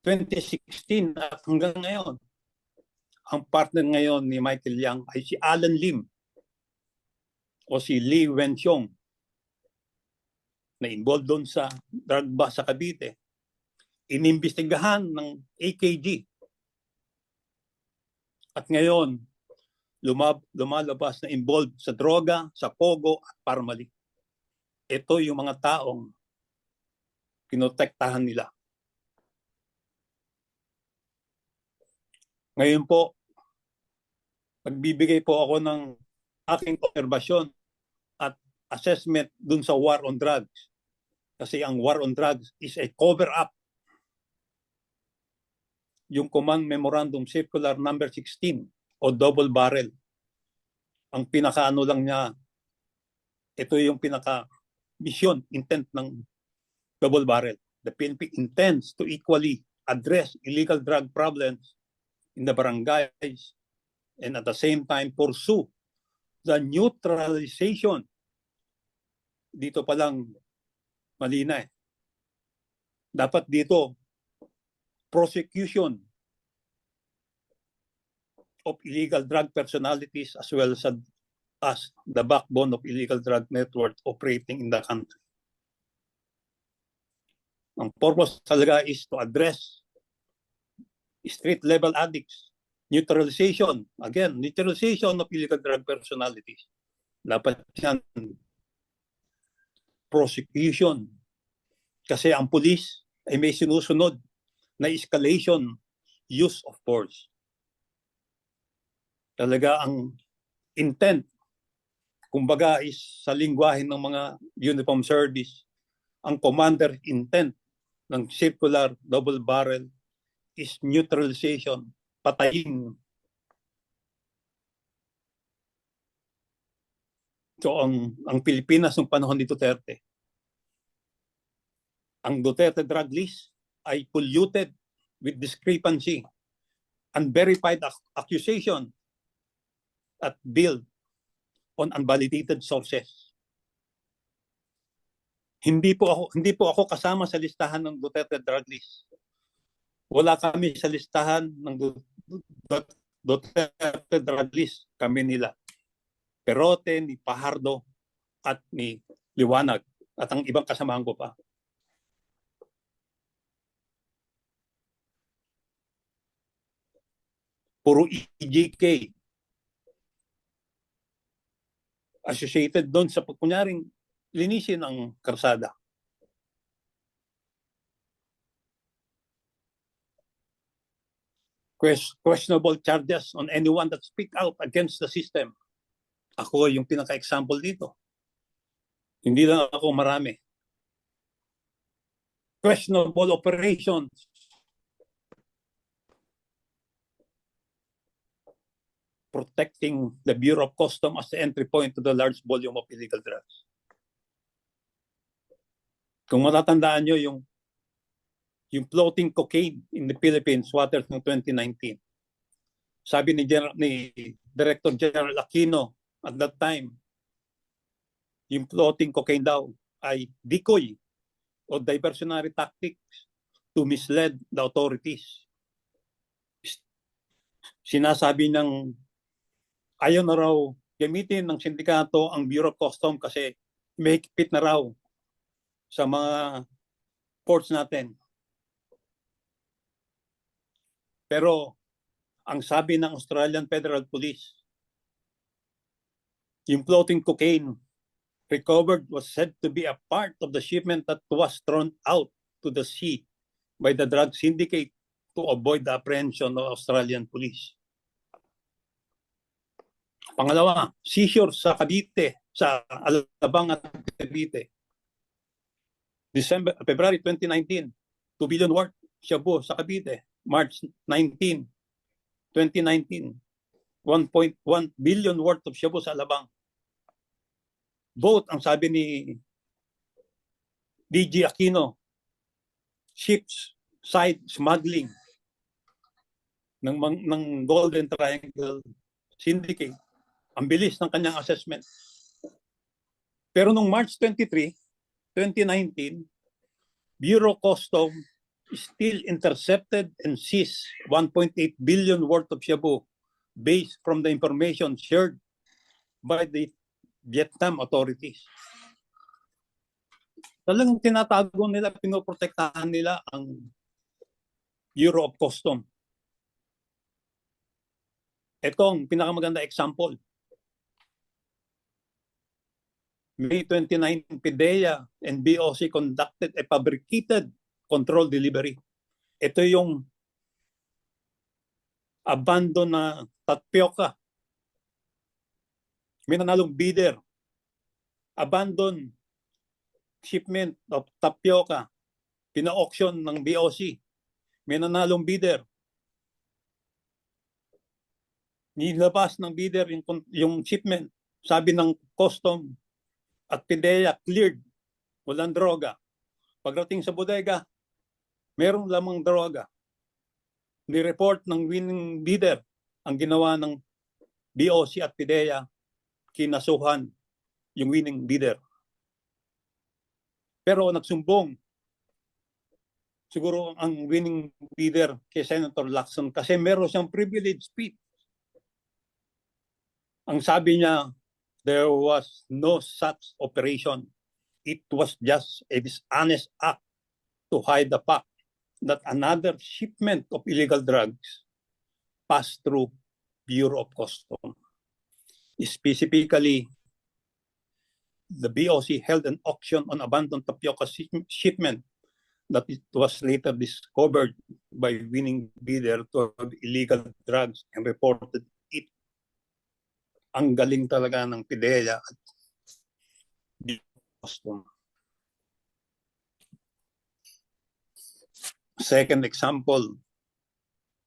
2016 at hanggang ngayon, ang partner ngayon ni Michael Yang ay si Alan Lim o si Lee Wenxiong na involved doon sa drug bust sa Cavite. Inimbestigahan ng AKG. At ngayon, lumalabas na involved sa droga, sa pogo at parmali. Ito yung mga taong pinotektahan nila. Ngayon po, magbibigay po ako ng aking obserbasyon at assessment dun sa war on drugs. Kasi ang war on drugs is a cover-up. Yung Command Memorandum Circular number 16 o double barrel. Ang pinakaano lang niya, ito yung pinaka-mission, intent ng double barrel. The PNP intends to equally address illegal drug problems in the barangays and at the same time pursue the neutralization. Dito pa lang malina eh. Dapat dito prosecution of illegal drug personalities as well as the backbone of illegal drug network operating in the country. Ang purpose talaga is to address street level addicts, neutralization, again, neutralization of illegal drug personalities. Dapat yan prosecution. Kasi ang pulis ay may sinusunod na escalation use of force. Talaga ang intent, kumbaga is sa lingwahe ng mga uniform service, ang commander intent ng circular double barrel is neutralization, patayin. So ang Pilipinas ng panahon ni Duterte, ang Duterte drug list ay polluted with discrepancy, unverified accusation at built on unvalidated sources. Hindi po ako kasama sa listahan ng Duterte drug list. Wala kami sa listahan ng Duterte drug list, kami nila Perote, ni Pajardo at ni Liwanag at ang ibang kasamahan ko pa. Puro EJK associated doon sa kunyaring linisin ang karsada. Questionable charges on anyone that speak out against the system. Ako yung pinaka-example dito. Hindi lang ako, marami. Questionable operations. Protecting the Bureau of Customs as the entry point to the large volume of illegal drugs. Kung matatandaan nyo yung floating cocaine in the Philippines waters ng 2019. Sabi ni Director General Aquino at that time, yung floating cocaine daw ay decoy o diversionary tactics to mislead the authorities. Sinasabi ng ayaw na raw gamitin ng sindikato ang Bureau of Customs kasi may higpit na raw sa mga ports natin. Pero ang sabi ng Australian Federal Police, yung floating cocaine recovered was said to be a part of the shipment that was thrown out to the sea by the drug syndicate to avoid the apprehension of Australian police. Pangalawa, seizure sa Cavite, sa Alabang at Cavite. February 2019, 2 billion worth shabu sa Cavite. March 19, 2019, 1.1 billion worth of shabu sa Alabang. Both, ang sabi ni DG Aquino, ships side smuggling ng Golden Triangle Syndicate. Ang bilis ng kanyang assessment. Pero nung March 23, 2019, Bureau of Customs still intercepted and seized 1.8 billion worth of shabu based from the information shared by the Vietnam authorities. Talagang tinatago nila, pinoprotektahan nila ang Bureau of Customs. Ito ang pinakamaganda example. May 29, PIDEA and BOC conducted a fabricated control delivery. Ito yung abandon na tapioca. May nanalong bidder. Abandon shipment of tapioca. Pina-auction ng BOC. May nanalong bidder. Nilabas ng bidder yung shipment. Sabi ng custom at PIDEA cleared. Walang droga. Pagdating sa bodega, merong lamang droga. Ni-report ng winning bidder ang ginawa ng BOC at PIDEA, kinasuhan yung winning bidder. Pero nagsumbong siguro ang winning bidder kay Senator Lacson kasi meron siyang privileged speech. Ang sabi niya, there was no such operation. It was just a dishonest act to hide the fact that another shipment of illegal drugs passed through Bureau of Customs. Specifically, the BOC held an auction on abandoned tapioca shipment that it was later discovered by winning bidder to have illegal drugs and reported it Ang galing talaga ng PIDEA at Boston. Second example,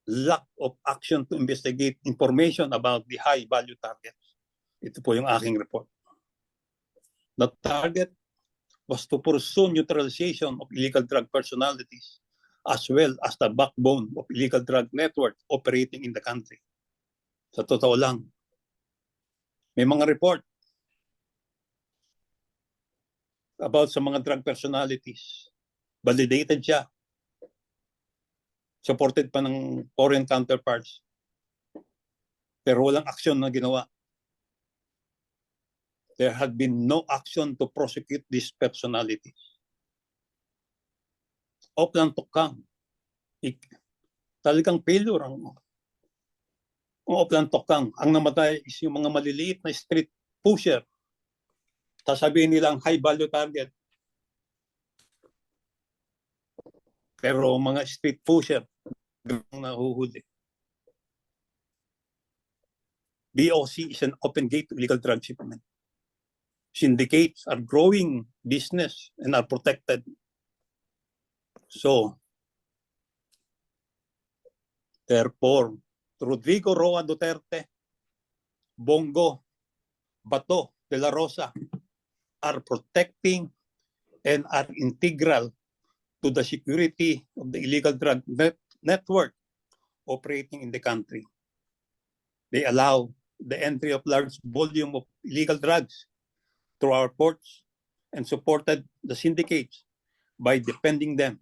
lack of action to investigate information about the high-value targets. Ito po yung aking report. The target was to pursue neutralization of illegal drug personalities as well as the backbone of illegal drug network operating in the country. Sa totoo lang, may mga report about sa mga drug personalities. Validated siya. Supported pa ng foreign counterparts. Pero walang aksyon na ginawa. There had been no action to prosecute these personalities. Oplan Tokang. Talagang failure ang Oplan Tokang. Ang namatay is yung mga maliliit na street pusher. Sasabihin nilang high value target. Pero mga street pusher ang nahuhuli. BOC is an open gate to illegal drug shipment. Syndicates are growing business and are protected. So, therefore, Rodrigo Roa Duterte, Bongo, Bato de la Rosa are protecting and are integral to the security of the illegal drug network operating in the country. They allow the entry of large volume of illegal drugs through our ports and supported the syndicates by defending them,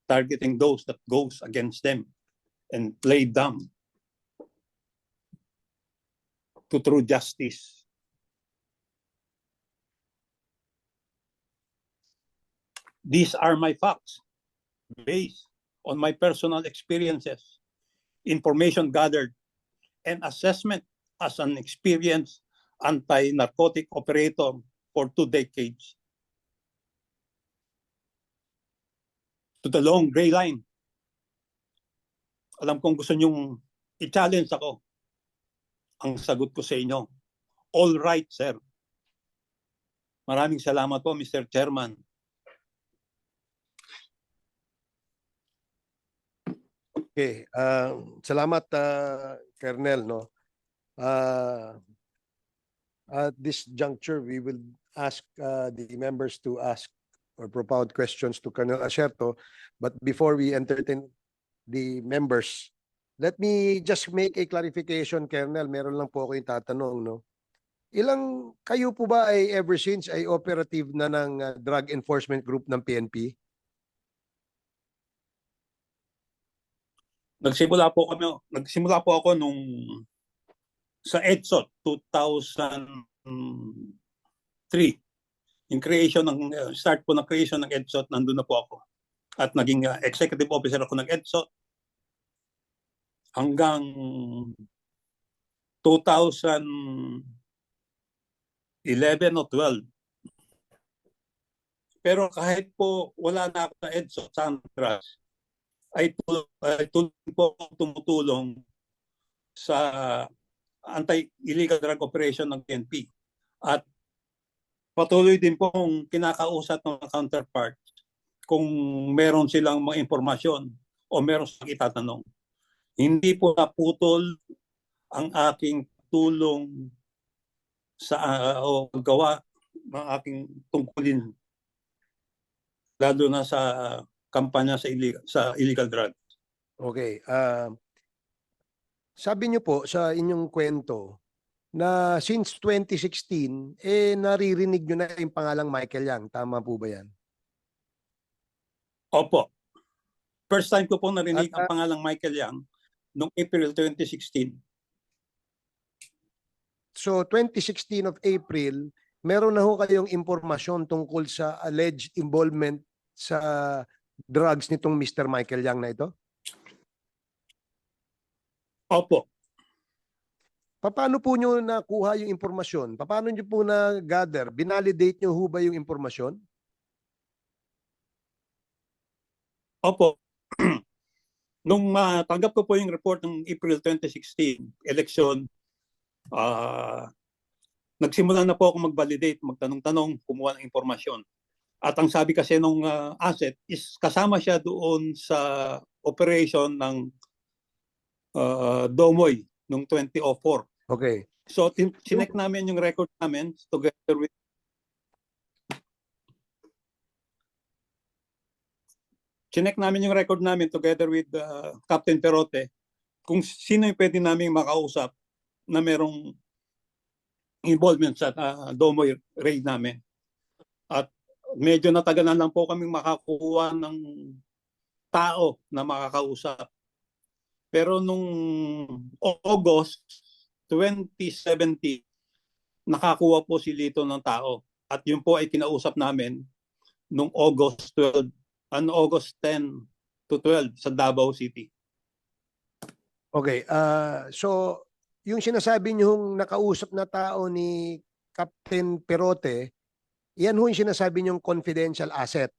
targeting those that goes against them and play dumb to true justice. These are my facts based on my personal experiences, information gathered, and assessment as an experienced anti-narcotic operator for 2 decades. To the long gray line. Alam kong gusto nyong i-challenge ako. Ang sagot ko sa inyo, all right, sir. Maraming salamat po, Mr. Chairman. Okay, salamat Colonel, no. At this juncture, we will ask the members to ask or propound questions to Colonel Asierto. But before we entertain the members, let me just make a clarification, Colonel. Meron lang po ako yung tatanong, no. Kayo po ba ay ever since ay operative na ng Drug Enforcement Group ng PNP? Nagsimula po ako nung sa EDSOT 2003. Yung start po ng creation ng EDSOT, nandun na po ako. At naging executive officer ako ng EDSOT hanggang 2011 o 12. Pero kahit po wala na ako sa EDSOT, Sandras, ay tumutulong sa anti-illegal drug operation ng PNP. At patuloy din pong kinakausap ng counterpart kung meron silang mga impormasyon o meron silang itatanong. Hindi po naputol ang aking tulong sa o gawa ng aking tungkulin, lalo na sa kampanya sa illegal drugs. Okay. Sabi niyo po sa inyong kwento na since 2016, naririnig niyo na yung pangalang Michael Yang. Tama po ba yan? Opo. First time ko po narinig ang pangalang Michael Yang noong April 2016. So 2016 of April, meron na ho kayong impormasyon tungkol sa alleged involvement sa drugs nitong Mr. Michael Yang na ito? Opo. Paano po nyo nakuha yung impormasyon? Paano nyo po na-gather? Binalidate nyo ho ba yung impormasyon? Opo. Nung tanggap ko po yung report ng April 2016 election, nagsimula na po ako mag-validate, magtanong-tanong, kumuha ng impormasyon. At ang sabi kasi nung asset is kasama siya doon sa operation ng Domoy noong 2004. Okay. So chinek namin yung record namin together with Captain Perote kung sino yung pwede namin makausap na merong involvement sa Domoy raid namin. At medyo natagalan lang po kaming makakuha ng tao na makakausap. Pero nung August 2017, nakakuha po si Lito ng tao. At yun po ay kinausap namin nung August 10 to 12 sa Davao City. Okay. So, yung sinasabi niyong nakausap na tao ni Captain Perote, yan ho yung sinasabi niyong confidential asset.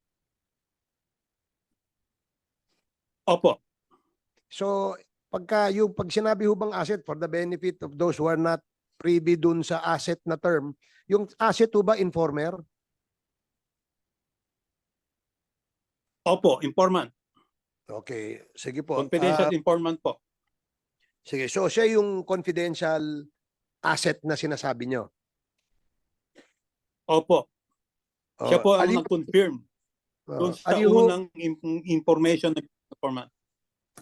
Opo. So, pag sinabi ho bang asset, for the benefit of those who are not privy dun sa asset na term, yung asset ho ba informer? Opo, informant. Okay, sige po. Confidential informant po. Sige, so siya yung confidential asset na sinasabi niyo. Opo. Siya po ang Aliho- nag-confirm doon sa aliho- unang information ng informant.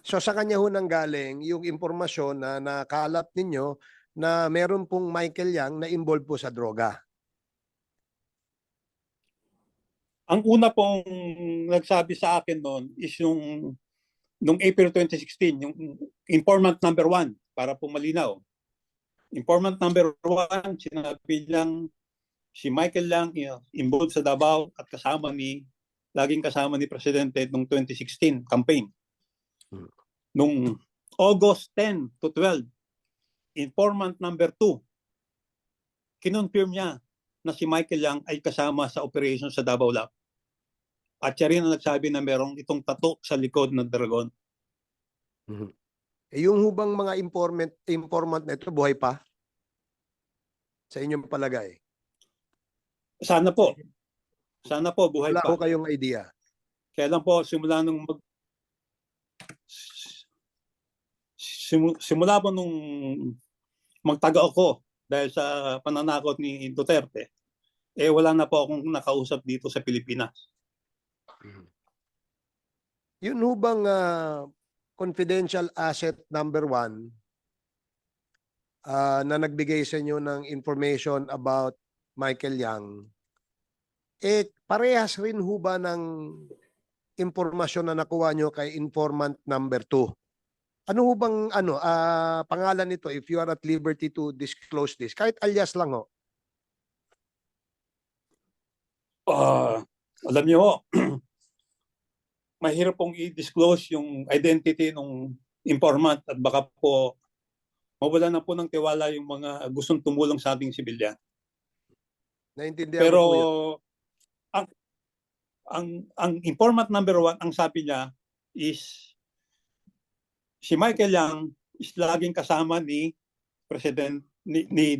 So sa kanya ho nang galing yung impormasyon na nakalap ninyo na meron pong Michael Yang na involved po sa droga. Ang una pong nagsabi sa akin noon is yung nung April 2016, yung informant number 1, para po malinaw. Informant number 1, sinabi lang si Michael lang involved sa Davao at laging kasama ni Presidente nung 2016 campaign. Nung August 10 to 12, informant number 2, kinonfirm niya na si Michael Yang ay kasama sa operation sa Davao Lab. At siya rin ang nagsabi na merong itong tato sa likod ng dragon. Yung hubang mga informant na ito, buhay pa? Sa inyong palagay? Sana po. Sana po, buhay Wala pa. ko kayong idea. Kaya lang po, simula po nung magtaga ako dahil sa pananakot ni Duterte, wala na po akong nakausap dito sa Pilipinas. Yun hubang confidential asset number 1 na nagbigay sa inyo ng information about Michael Yang, parehas rin ho ba ng impormasyon na nakuha nyo kay informant number 2? Ano ho bang pangalan nito if you are at liberty to disclose this? Kahit alias lang ho. Alam niyo ho, mahirap pong i-disclose yung identity ng informant at baka po mawala na po ng tiwala yung mga gustong tumulong sa ating sibilyan. Naintindihan Pero ko po yun. ang informant number 1, ang sabi niya is si Michael Yang is laging kasama ni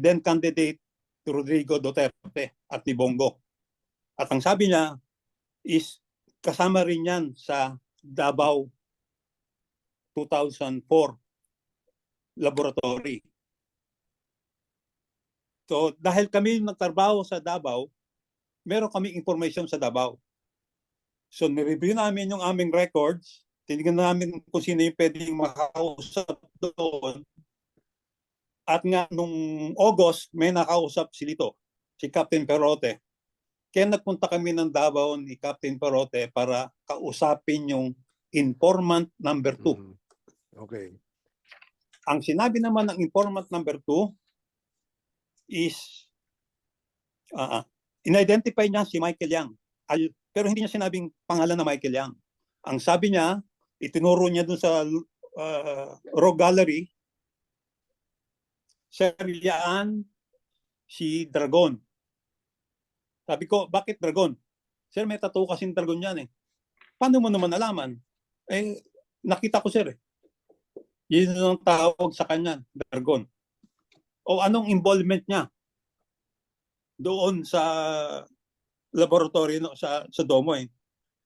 then candidate Rodrigo Duterte at ni Bongo. At ang sabi niya is kasama rin yan sa Davao 2004 laboratory. So dahil kami nagtrabaho sa Davao, meron kaming information sa Davao. So nireview namin yung aming records, tinignan namin kung sino yung pwedeng makausap doon. At nga nung August, may nakausap si Captain Perote. Kaya nagpunta kami ng Davao ni Captain Perote para kausapin yung informant number 2. Okay. Ang sinabi naman ng informant number 2 is in-identify niya si Michael Yang. Pero hindi niya sinabing pangalan na Michael Yang. Ang sabi niya, itinuro niya dun sa Rock Gallery, Seriaan si Dragon. Sabi ko, bakit Dragon? Sir, may tattoo kasing Dragon yan eh. Paano mo naman nalaman? Nakita ko sir eh. Yun ang tawag sa kanya, Dragon. o anong involvement niya doon sa laboratory no, sa Domoy.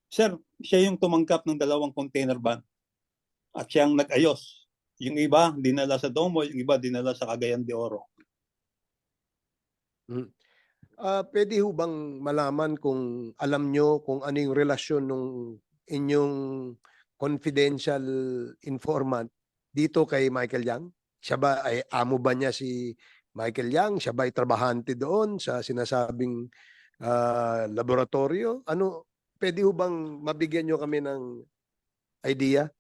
Sir, siya yung tumanggap ng 2 container van at siyang nag-ayos. Yung iba dinala sa Domoy, yung iba dinala sa Cagayan de Oro. Pwede ho bang malaman kung alam nyo kung ano yung relasyon ng inyong confidential informant dito kay Michael Yang? Siya ba ay amo ba niya si Michael Yang? Siya ba ay trabahante doon sa sinasabing laboratorio? Ano, pwede ho bang mabigyan nyo kami ng idea?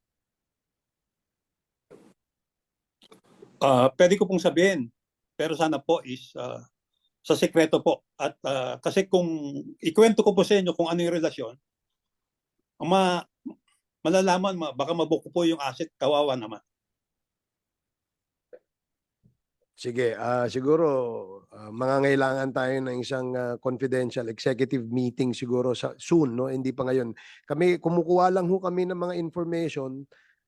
Pwede ko pong sabihin, pero sana po is sa sekreto po. At kasi kung ikwento ko po sa inyo kung ano yung relasyon, malalaman, baka mabuko po yung asset, kawawa naman. Sige, siguro mangangailangan tayo ng isang confidential executive meeting siguro soon, no? Hindi pa ngayon. Kami kumukuha lang ho kami ng mga information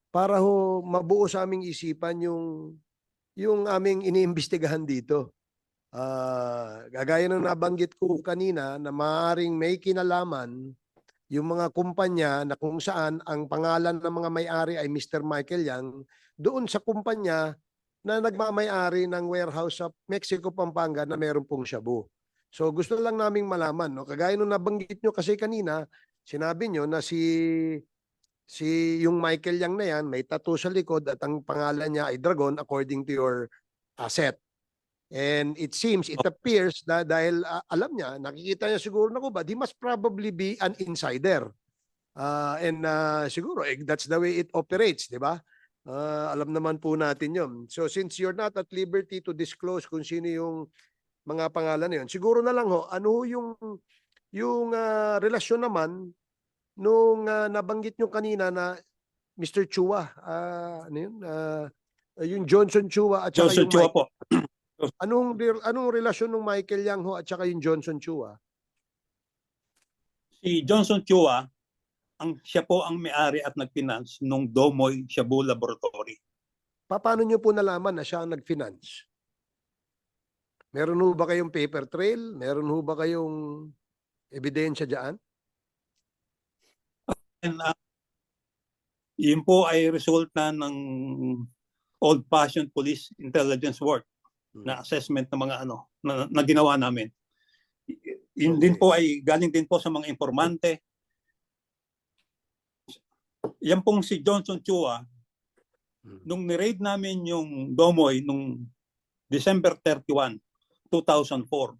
para ho mabuo sa aming isipan yung aming iniimbestigahan dito. Gagaya ng nabanggit ko kanina na maaaring may kinalaman yung mga kumpanya na kung saan ang pangalan ng mga may-ari ay Mr. Michael Yang doon sa kumpanya na nagmamay-ari ng warehouse sa Mexico, Pampanga na meron pong shabu. So gusto lang naming malaman, no? Kagaya nung nabanggit nyo kasi kanina, sinabi nyo na si yung Michael Yang na yan, may tattoo sa likod at ang pangalan niya ay Dragon according to your asset. And it seems, it appears na dahil alam niya, nakikita niya siguro na kubad, he must probably be an insider. Siguro, that's the way it operates, di ba? Alam naman po natin yun. So since you're not at liberty to disclose kung sino yung mga pangalan na yun, siguro na lang ho, ano ho yung relasyon naman nung nabanggit nyo kanina na Mr. Chua, ano yun? Yung Johnson Chua at saka Johnson yung Chua Mike. po. Anong relasyon ng Michael Yang ho at saka yung Johnson Chua? Si Johnson Chua, siya po ang may-ari at nag-finance nung Domoy Shabu Laboratory. Paano nyo po nalaman na siya ang nag-finance? Meron ho ba kayong paper trail? Meron ho ba kayong ebidensya dyan? And yun po ay resulta ng old-fashioned police intelligence work na assessment ng mga na ginawa namin. Yun din po ay galing din po sa mga informante. Yan pong si Johnson Chua, nung ni-raid namin yung Domoy nung December 31, 2004,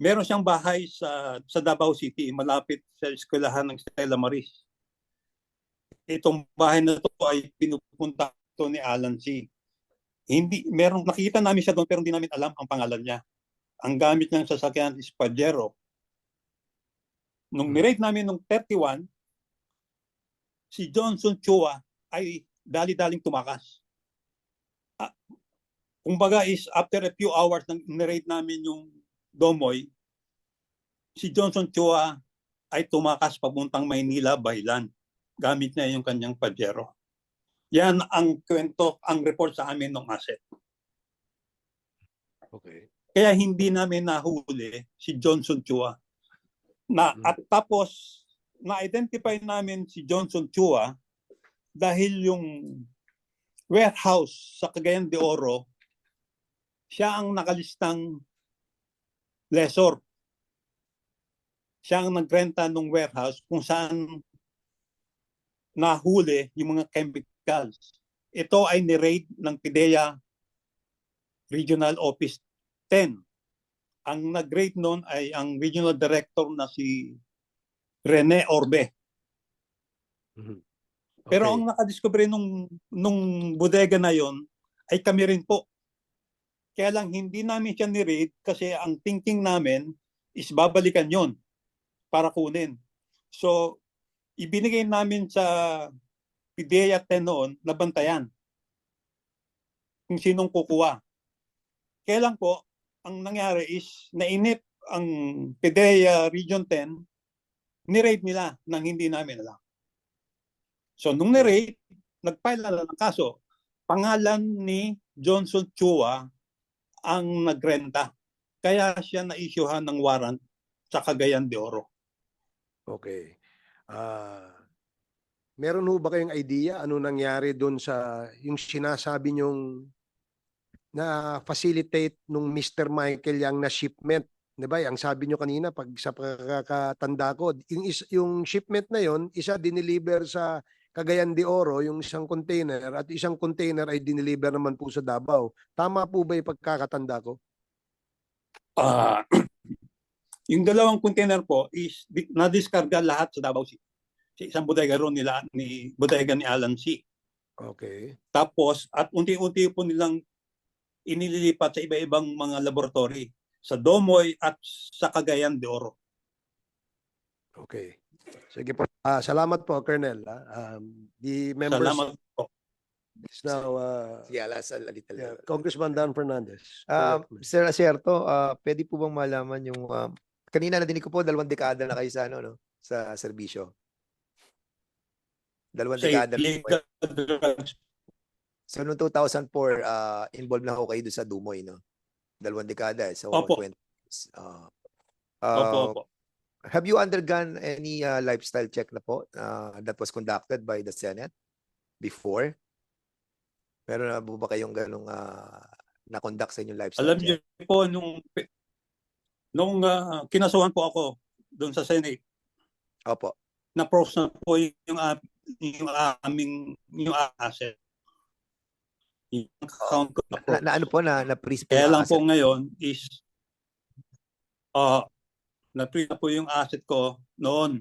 meron siyang bahay sa Davao City, malapit sa eskwelahan ng Stella Maris. Itong bahay na to ay pinupunta to ni Alan C. Nakikita namin siya doon pero hindi namin alam ang pangalan niya. Ang gamit niyang sasakyan is Pajero. Nung ni-raid namin nung 31, si Johnson Chua ay dali-daling tumakas. Kumbaga is after a few hours nang ni-raid namin yung Domoy, si Johnson Chua ay tumakas papuntang Maynila by land. Gamit niya yung kanyang Pajero. Yan ang kwento, ang report sa amin ng asset. Okay. Kaya hindi namin nahuli si Johnson Chua. At tapos, na-identify namin si Johnson Chua dahil yung warehouse sa Cagayan de Oro, siya ang nakalistang lessor. Siya ang nagrenta ng warehouse kung saan nahuli yung mga chemicals. Ito ay ni-raid ng PIDEA Regional Office 10. Ang nag-raid noon ay ang regional director na si Rene Orbe. Okay. Pero ang nakadiscover nung bodega na yon ay kami rin po. Kaya lang hindi namin siya ni-raid kasi ang thinking namin is babalikan yon para kunin. So, ibinigay namin sa PIDEA 10 noon na bantayan kung sinong kukuha. Kaya lang po, ang nangyari is nainip ang PIDEA Region 10, ni-raid nila nang hindi namin alam. So nung ni-raid, nag-file na ng kaso. pangalan ni Johnson Chua ang nagrenta. Kaya siya na-issuehan ng warrant sa Cagayan de Oro. Okay. Meron ho ba kayong idea ano nangyari doon sa yung sinasabi niyong na facilitate nung Mr. Michael Yang na shipment? 'Di ba? Ang sabi niyo kanina pag sa pagkakatanda ko, yung shipment na yon, isa dineliver sa Cagayan de Oro, yung isang container, at isang container ay dineliver naman po sa Davao. Tama po ba yung pagkakatanda ko? Ah, yung dalawang container po is na-discarga lahat sa Davao City. Sa isang bodega ron nila, bodega ni Alan C. Okay. Tapos, at unti-unti po nilang inililipat sa iba-ibang mga laboratory sa Domoy at sa Cagayan de Oro. Okay. Sige po. Salamat po, Colonel. The members Salamat po. is now Yeah, last a little. yeah, Congressman Dan Fernandez. Sir Asierto, pwede po bang malaman yung kanina nadinig ko po 2 dekada na kayo sa ano no sa serbisyo. 2 Sa dekada. illegal drugs. So noong 2004, involved na ako kayo doon sa Dumoy, no? 2 dekada. So Opo. 20 years. Opo, opo. Have you undergone any lifestyle check na po that was conducted by the Senate before? Meron na po ba kayong ganong na-conduct sa inyong lifestyle Alam check? niyo po, nung kinasuhan po ako doon sa Senate, Opo. na-pros na po yung asset. Yung account ko na-pros. Na ano po na-freeze po Kaya yung lang po asset? ngayon is na-freeze na po yung asset ko noon.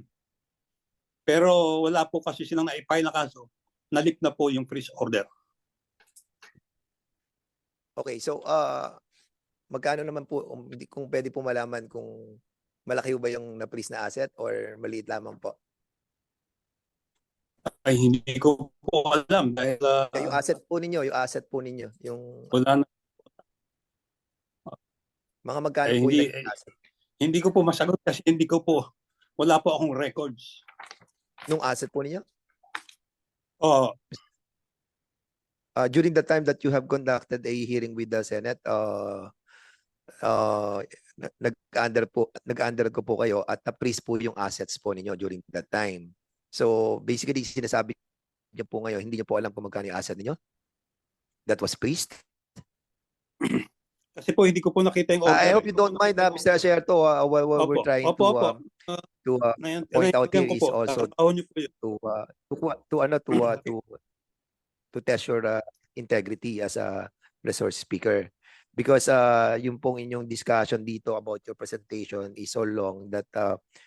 Pero wala po kasi silang na-file na kaso. Nalift na po yung freeze order. Okay, so magkano naman po kung pwede po malaman kung malaki ba yung na-freeze na asset or maliit lamang po? Ay hindi ko po alam dahil Yung asset po ninyo, yung wala na. mga magkano Ay, po hindi, yung asset hindi ko po masagot kasi wala po akong records. nung asset po ninyo? Oh, During the time that you have conducted a hearing with the Senate, nag-under ko po kayo at na-freeze po yung assets po ninyo during that time. So basically, sinasabi niyo po ngayon, hindi niyo po alam kung magkano yung asset ninyo? That was freezed? kasi po hindi ko po nakita yung order. I hope you don't mind, Mr. Asierto, what we're Opo, trying opo, opo. to point out here Naiintindihan ko is po. also Trabaho niyo po yun. to test your integrity as a resource speaker, because yung pong inyong discussion dito about your presentation is so long that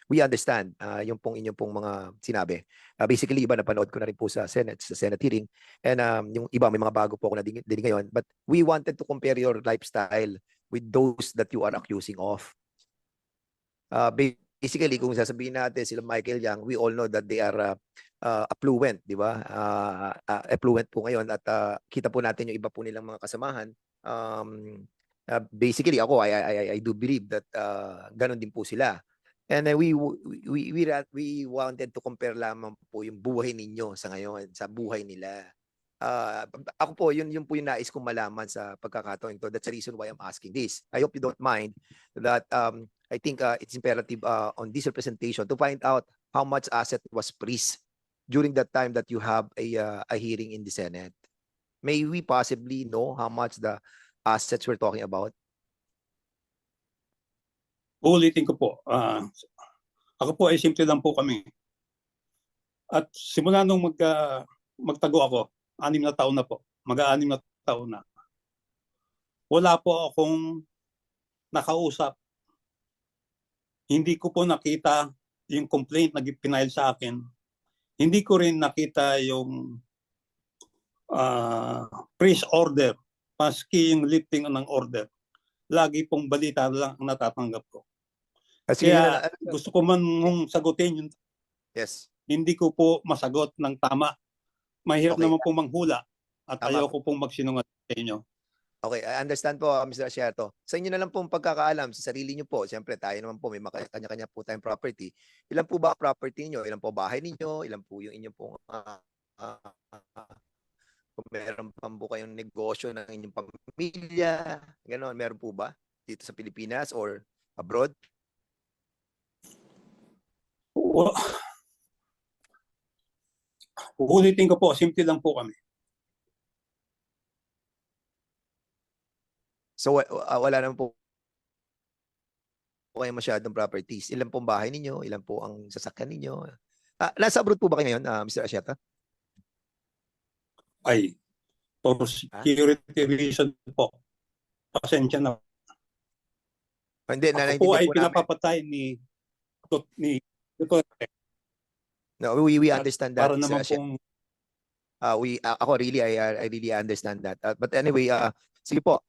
we understand yung pong inyong pong mga sinabi. Basically, iba napanood ko na rin po sa Senate hearing, and yung iba may mga bago po ako na din ngayon, but we wanted to compare your lifestyle with those that you are accusing of. Basically, kung sasabihin natin sila Michael Yang, we all know that they are affluent, di ba? Affluent po ngayon at kita po natin yung iba po nilang mga kasamahan. Basically, ako, I do believe that ganun din po sila. And we wanted to compare lamang po yung buhay ninyo sa ngayon, sa buhay nila. Ako po, yun po yung nais kong malaman sa pagkakataon ito. That's the reason why I'm asking this. I hope you don't mind that I think it's imperative on this representation to find out how much asset was freezed during that time that you have a hearing in the Senate. May we possibly know how much the assets we're talking about? Uulitin ko po. Ako po ay simple lang po kami. At simula nung magtago ako, 6 na taon na po. Mag-6 na taon na. Wala po akong nakausap. Hindi ko po nakita yung complaint na pinail sa akin. Hindi ko rin nakita yung freeze order, paski yung lifting ng order. Lagi pong balita lang ang natatanggap ko. Kaya gusto ko man mong sagutin yun. Yes. Hindi ko po masagot ng tama. Mahirap Okay. naman pong manghula at Tama ayoko pong magsinungaling sa inyo. Okay, I understand po, Mr. Asierto. Sa inyo na lang po ang pagkakaalam, sa sarili niyo po. Siyempre, tayo naman po, may kanya-kanya po tayong property. Ilan po ba ang property niyo? Ilan po bahay ninyo? Ilan po yung inyong pong Kung meron pa po kayong negosyo ng inyong pamilya, gano'n, meron po ba dito sa Pilipinas or abroad? Wa- Uulitin ko po, simple lang po kami. So wala naman po kayo masyadong properties. Ilan pong bahay ninyo? Ilan po ang sasakyan ninyo? Nasa abroad po ba kayo ngayon, Mr. Asyata? Ay, for security reason po. Pasensya na. Hindi, Ako po nanaintindihan ay po namin. pinapapatay ni Duterte. No, we understand that, Para Mr. naman Asyata. pong Ako really, I really understand that. But anyway, sige po,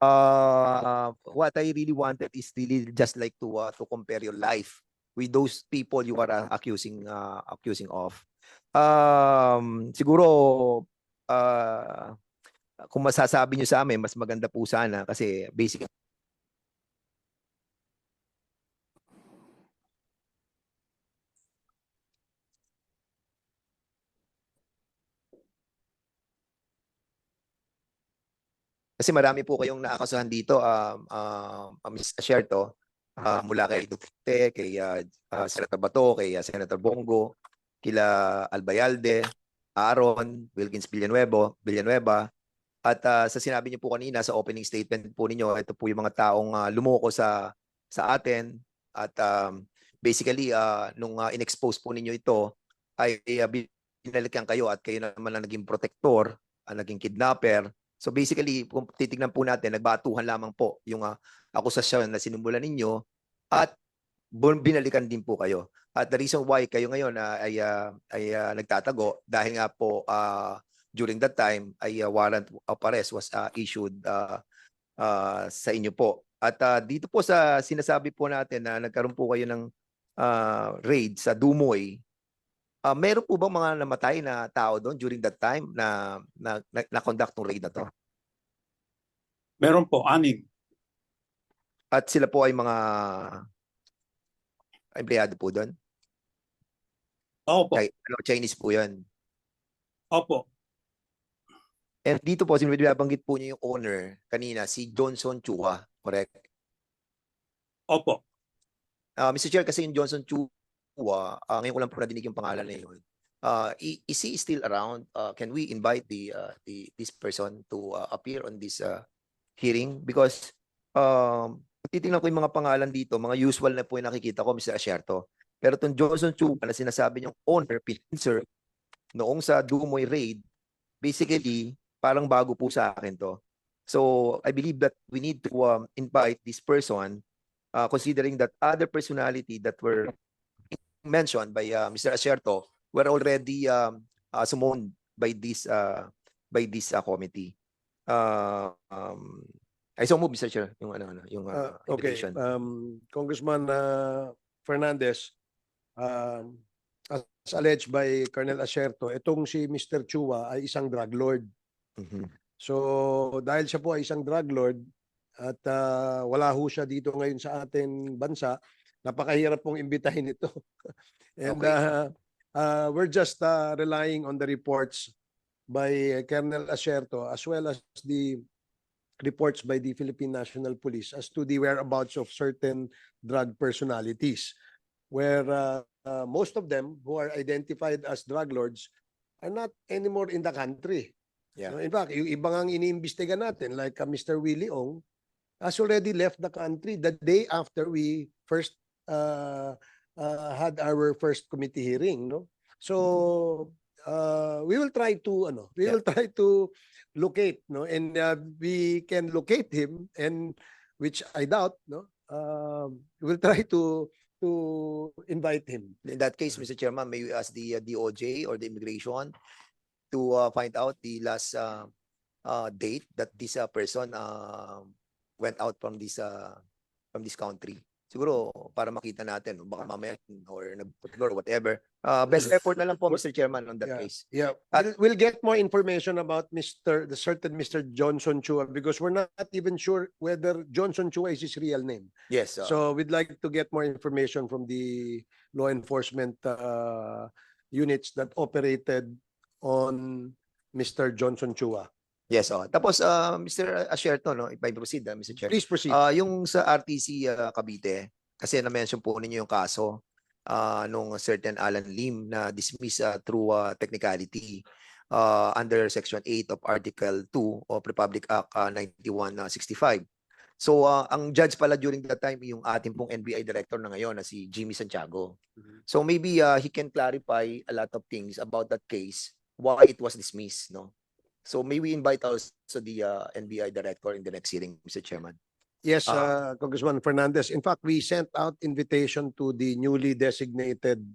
what I really wanted is really just like to compare your life with those people you are accusing of. Siguro kung masasabi niyo sa amin, mas maganda po sana kasi basic. Kasi marami po kayong naakasuhan dito, Ms. Asierto, mula kay Duterte, kay Senator Bato, kay Senator Bongo, kila Albayalde, Aaron, Wilkins Villanueva, at sa sinabi niyo po kanina sa opening statement po ninyo, ito po yung mga taong lumoko sa atin at basically nung in-expose po ninyo ito ay binalikan kayo at kayo naman ang naging protector, ang naging kidnapper. So basically, kung titignan po natin, nagbatuhan lamang po yung akusasyon na sinumulan ninyo at binalikan din po kayo. At the reason why kayo ngayon ay nagtatago dahil nga po during that time ay warrant of arrest was issued sa inyo po. At dito po sa sinasabi po natin na nagkaroon po kayo ng raid sa Dumoy, meron po bang mga namatay na tao doon during that time na conduct ng raid na to? meron po, 6. At sila po ay mga empleyado po doon? Opo, Chinese po yun. opo. And dito po, binabanggit po niyo yung owner kanina, si Johnson Chua, correct? Opo. Mr. Chair, kasi yung Johnson Chua, ngayon ko lang po nadinig yung pangalan na yun. Is he still around? Can we invite this person to appear on this hearing? Because titingnan ko yung mga pangalan dito, mga usual na po yung nakikita ko, Mr. Asierto. Pero itong Johnson Chua na sinasabi niyong owner, pinanser, noong sa Dumoy raid, basically, parang bago po sa akin to. So, I believe that we need to invite this person, considering that other personality that were mentioned by Mr. Asierto were already summoned by this committee. I so move, Mr. Chair, yung Okay, invitation. Congressman Fernandez, as alleged by Colonel Asierto, itong si Mr. Chua ay isang drug lord. Mhm. So dahil siya po ay isang drug lord at wala ho siya dito ngayon sa ating bansa, napakahirap pong imbitahin ito. And Okay. we're just relying on the reports by Colonel Asierto as well as the reports by the Philippine National Police as to the whereabouts of certain drug personalities, where most of them who are identified as drug lords are not anymore in the country. Yeah. No, in fact, yung ibang ang iniimbestiga natin, like Mr. Willie Ong, has already left the country the day after we first had our first committee hearing. No, so we will try to locate, no, and we can locate him, and which I doubt, no. We'll try to invite him. In that case, Mr. Chairman, may we ask the DOJ or the immigration to find out the last date that this person went out from this country. Siguro para makita natin, baka mamaya or or whatever. Best effort na lang po, Mr. Chairman, on that case. Yeah, we'll get more information about the certain Mr. Johnson Chua, because we're not even sure whether Johnson Chua is his real name. Yes. So we'd like to get more information from the law enforcement units that operated on Mr. Johnson Chua. Yes, tapos Mr. Asierto, no, if I proceed, Mr. Chair. Please proceed. Yung sa RTC Cavite, kasi na-mention po ninyo yung kaso nung certain Alan Lim na dismiss through technicality under Section 8 of Article 2 of Republic Act 9165. So ang judge pala during that time yung ating pong NBI director na ngayon na si Jimmy Santiago. So maybe he can clarify a lot of things about that case, why it was dismissed, no? So may we invite also the NBI director in the next hearing, Mr. Chairman. Yes, Congressman Fernandez. In fact, we sent out invitation to the newly designated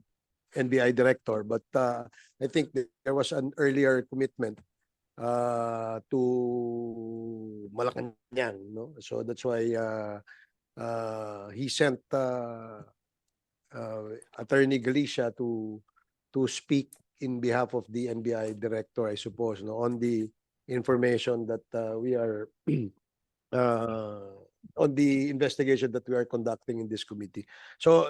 NBI director, but I think there was an earlier commitment to Malacanang, no? So that's why he sent Attorney Galicia to speak in behalf of the NBI director, I suppose, no, on the information that we are on the investigation that we are conducting in this committee. So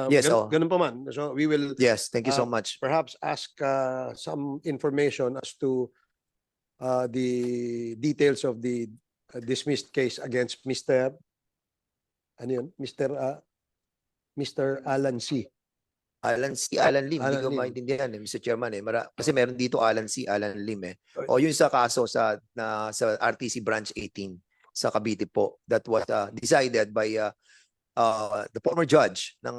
Yes, ganun pa man. So we will Yes, thank you so much. perhaps ask some information as to the details of the dismissed case against Mr. Ano yun? Mr. Alan C. Alan Lim, hindi Alan ko Lim. maintindihan Mr. Chairman kasi meron dito Alan Lim O yun sa kaso sa RTC branch 18 sa Cavite po that was decided by the former judge ng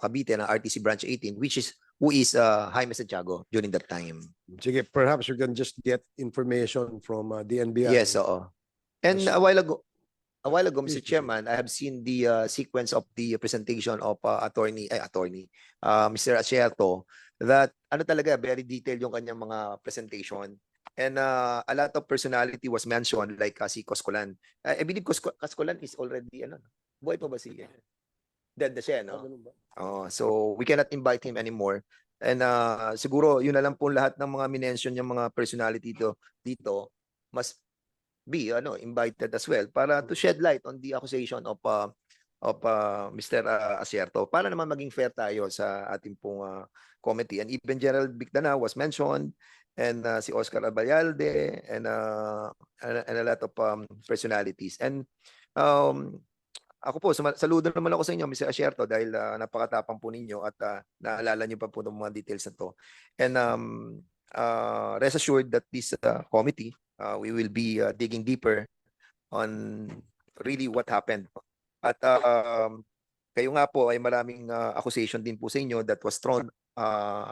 Cavite ng RTC branch 18 who is Jaime Santiago during that time. Sige, perhaps you can just get information from the NBI. Yes, oo. And Yes. a while ago, Please Mr. proceed. Chairman, I have seen the sequence of the presentation of Mr. Asierto that ano talaga, very detailed yung kanyang mga presentation. And a lot of personality was mentioned like si Coscolan. I believe Coscolan is already, buhay pa ba siya? Dead na siya, no? So we cannot invite him anymore. And siguro yun na lang po lahat ng mga minention yung mga personality dito must be invited as well para to shed light on the accusation of Mr. Asierto para naman maging fair tayo sa ating pong committee. And even Gerald Bigdana was mentioned and si Oscar Abayalde and a lot of personalities. And ako po, saludo naman ako sa inyo, Mr. Asierto, dahil napakatapang po ninyo at naalala niyo pa po ng mga details na to. And rest assured that this committee, we will be digging deeper on really what happened. At kayo nga po ay maraming accusation din po sa inyo that was thrown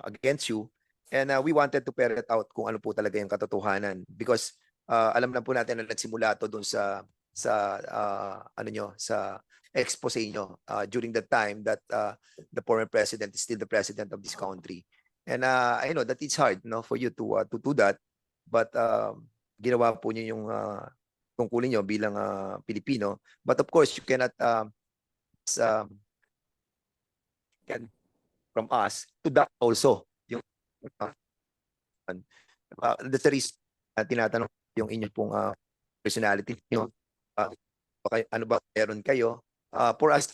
against you. And we wanted to ferret out kung ano po talaga yung katotohanan. Because alam na po natin na nagsimula to dun sa expose nyo during the time that the former president is still the president of this country. And I know that it's hard for you to do that. But ginawa po niyo yung tungkulin niyo bilang Pilipino. But of course, you cannot from us to that also. Yung that's the reason tinatanong yung inyong pong personality niyo. Ano ba meron kayo for us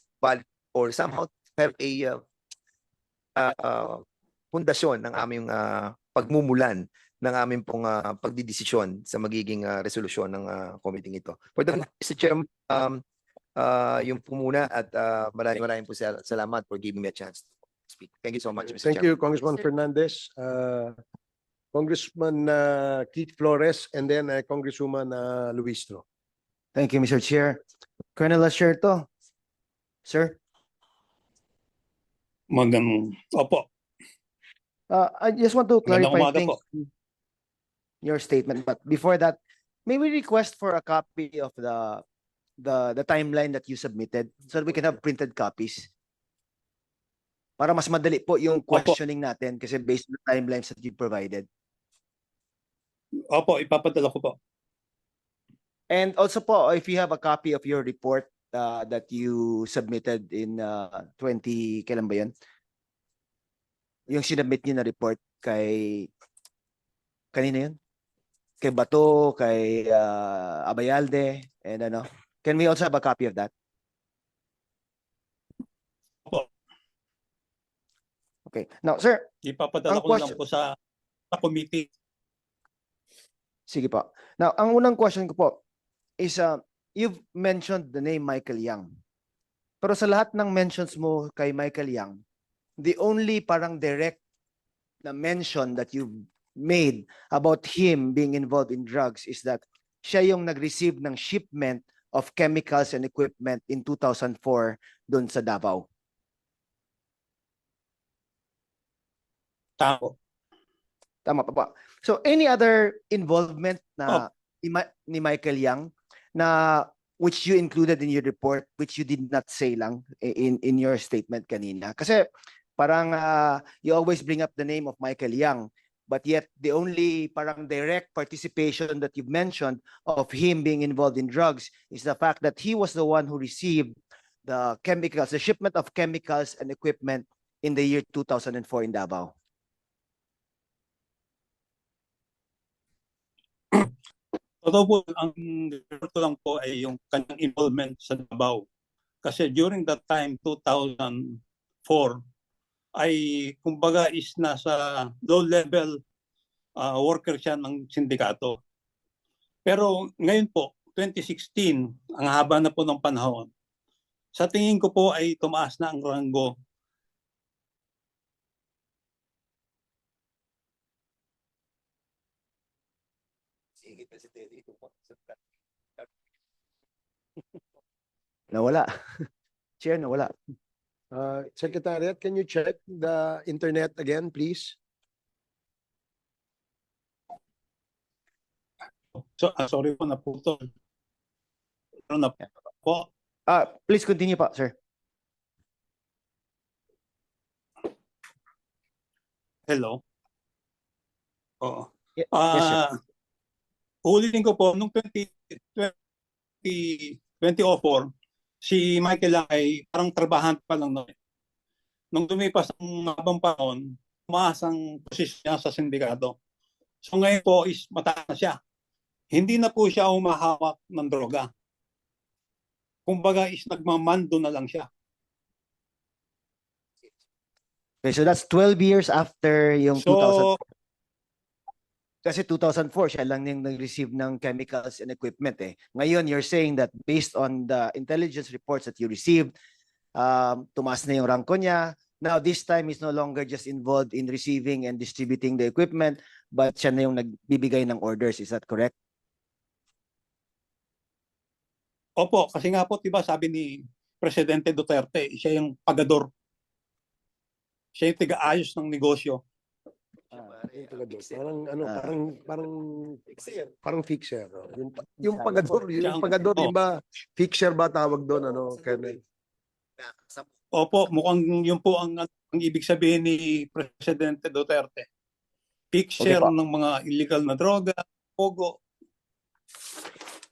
or somehow have a pundasyon ng aming pagmumulan ng aming pong pagdidesisyon sa magiging resolusyon ng committee ito. For the Mr. Chair, yung po muna at maraming po salamat for giving me a chance to speak. Thank you so much, Mr. Thank Chair. you, Congressman Fernandez. Congressman Keith Flores and then Congresswoman Luistro. Thank you, Mr. Chair. Colonel Asierto, sir. Opo. I just want to Magandang clarify umaga things po. in your statement, but before that, may we request for a copy of the timeline that you submitted so that we can have printed copies? Para mas madali po yung questioning natin kasi based on the timelines that you provided. Opo, ipapadala ko po. And also po, if you have a copy of your report that you submitted in 20, kailan ba yun? Yung sinubmit niyo na report kay, kanina yun? Kay Bato, kay Abayalde, and ano. Can we also have a copy of that? Opo, Okay. Now, sir, ipapadala Ang ko na lang question- po sa committee. Sige po. Now, ang unang question ko po is, you've mentioned the name Michael Yang. Pero sa lahat ng mentions mo kay Michael Yang, the only parang direct na mention that you've made about him being involved in drugs is that siya yung nag-receive ng shipment of chemicals and equipment in 2004 doon sa Davao. Tama. Tama pa ba? So any other involvement na ni Michael Yang na which you included in your report, which you did not say lang in your statement kanina? Kasi parang you always bring up the name of Michael Yang, but yet the only parang direct participation that you've mentioned of him being involved in drugs is the fact that he was the one who received the chemicals, the shipment of chemicals and equipment in the year 2004 in Davao. Totoo po, ang report ko lang po ay yung kanyang involvement sa Davao. Kasi during that time, 2004, ay kumbaga is nasa low-level worker siya ng sindikato. Pero ngayon po, 2016, ang haba na po ng panahon, sa tingin ko po ay tumaas na ang ranggo. Nawala. Chair, nawala. Secretariat, can you check the internet again, please? So, sorry po, naputol. Pero na po, Please continue pa, sir. hello. Oo. Yes, sir. Ulitin ko po, nung 2004, si Michael lang ay parang trabahan pa lang noon. Nung lumipas ang mabang panahon, tumaas ang posisyon niya sa sindikato. So ngayon po is mataas na siya. Hindi na po siya humahawak ng droga. Kumbaga is nagmamando na lang siya. Okay, so that's 12 years after yung 2000. So, Kasi 2004, siya lang yung nag-receive ng chemicals and equipment eh. Ngayon, you're saying that based on the intelligence reports that you received, tumaas na yung ranko niya. Now, this time, he's no longer just involved in receiving and distributing the equipment, but siya na yung nagbibigay ng orders. Is that correct? opo, kasi nga po, diba, sabi ni Presidente Duterte, siya yung pagador. Siya yung tiga-ayos ng negosyo. Parang ano, Ah. parang fixer. Yung pagador, yung pagador, Oh. di ba? Fixer ba tawag doon, ano, Colonel? Opo, mukhang yun po ang ibig sabihin ni Presidente Duterte. Fixer Okay po. ng mga illegal na droga, pogo.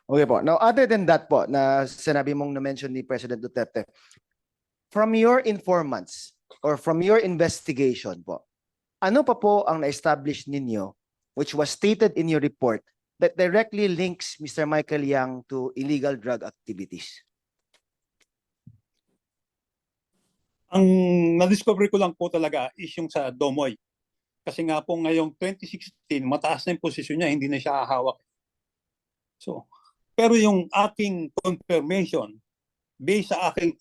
Okay po. Now, other than that po, na sinabi mong na-mention ni President Duterte, from your informants or from your investigation po, ano pa po ang na-establish ninyo which was stated in your report that directly links Mr. Michael Yang to illegal drug activities? Ang na-discover ko lang po talaga is yung sa Domoy. Kasi nga po ngayong 2016, mataas na yung posisyon niya, hindi na siya hahawak. So, pero yung aking confirmation, based sa aking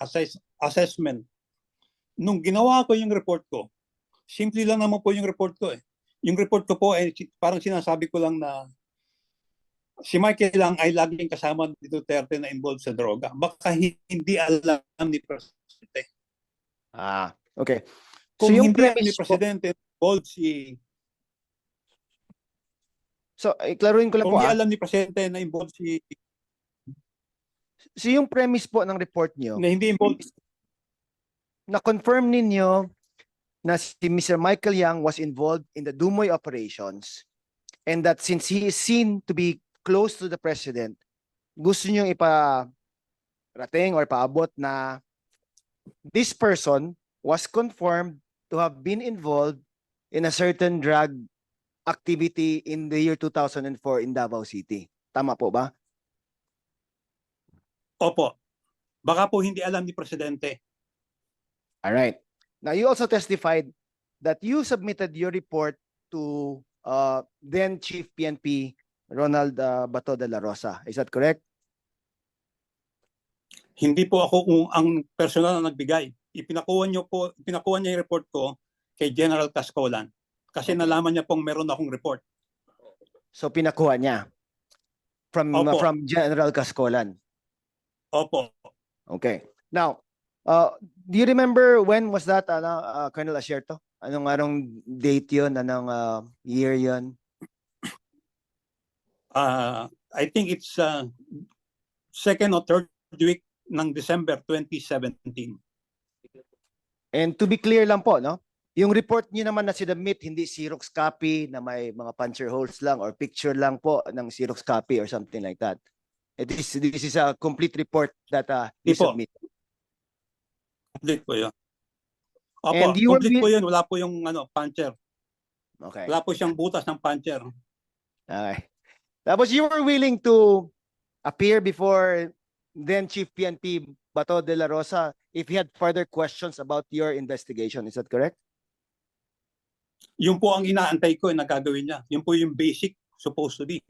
assessment, nung ginawa ko yung report ko, simple lang naman po yung report ko eh. Yung report ko po ay parang sinasabi ko lang na si Michael lang ay laging kasama ni Duterte na involved sa droga. Baka hindi alam ni Presidente. Okay. Kung yung hindi alam ni premise po- Presidente involved si... So, iklaruin ko lang Kung po. hindi alam ni Presidente na involved si... So, yung premise po ng report nyo, Na hindi involved... na-confirm ninyo na si Mr. Michael Yang was involved in the Dumoy operations and that since he is seen to be close to the President, gusto nyo iparating or paabot na this person was confirmed to have been involved in a certain drug activity in the year 2004 in Davao City. Tama po ba? Opo. Baka po hindi alam ni Presidente. All right. Now, you also testified that you submitted your report to then Chief PNP Ronald Bato de la Rosa. Is that correct? Hindi po ako kung ang personal na nagbigay. Ipinakuha niya yung report ko kay General Cascolan. Kasi Okay. nalaman niya pong meron akong report. So pinakuha niya Opo. from General Cascolan. Opo. Okay. Now, do you remember when was that, Colonel Asierto? Anong date yun? Anong year yun? I think it's second or third week ng December 2017. And to be clear lang po, no? Yung report niyo naman na sinubmit, hindi Xerox copy na may mga puncher holes lang or picture lang po ng Xerox copy or something like that. This is a complete report that you Di po. submit. Complete po yun. Opo, And you were complete po wi- yun. Wala po yung puncher. Okay. Wala po siyang butas ng puncher. Okay. Tapos you were willing to appear before then Chief PNP Bato de la Rosa if he had further questions about your investigation. Is that correct? Yun po ang inaantay ko na gagawin niya. Yun po yung basic supposed to be.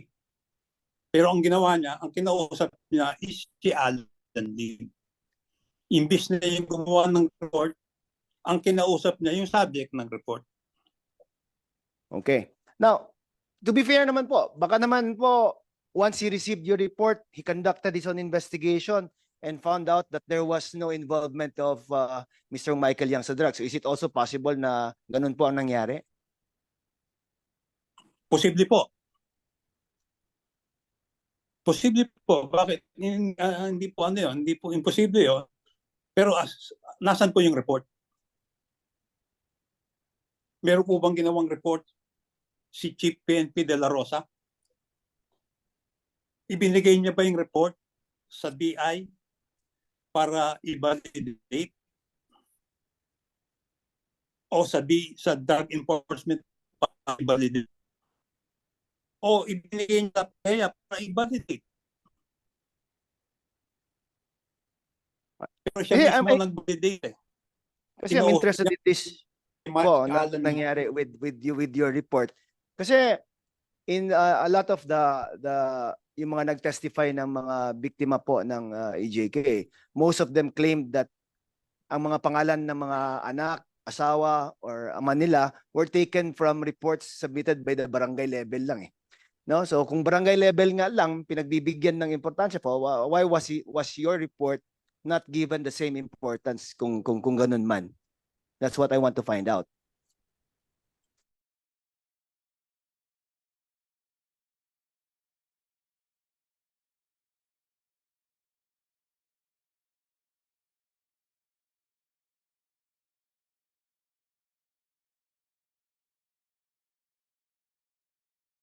Pero ang ginawa niya, ang kinausap niya is si Alan Lim. Imbis na yung gumawa ng report, ang kinausap niya yung subject ng report. Okay. Now, to be fair naman po, baka naman po, once he received your report, he conducted his own investigation and found out that there was no involvement of Mr. Michael Yang sa drugs. So is it also possible na ganun po ang nangyari? Posible po. Posible po. Bakit? Hindi po ano yun. Hindi po imposible yun. Pero nasan po yung report? Meron po bang ginawang report si Chief PNP de la Rosa? Ibinigay niya ba yung report sa DI para i-validate? O sa Drug Enforcement para i-validate? O ibinigay niya kaya para i-validate? Pero siya Yeah, mismo nag-validate eh. Kasi I'm interested in this po na Alan, nangyari with your report. Kasi in a lot of the yung mga nag-testify ng mga biktima po ng EJK, most of them claimed that ang mga pangalan ng mga anak, asawa or ama nila were taken from reports submitted by the barangay level lang eh. No? So kung barangay level nga lang pinagbibigyan ng importansya po, why was your report not given the same importance kung ganun man? That's what I want to find out.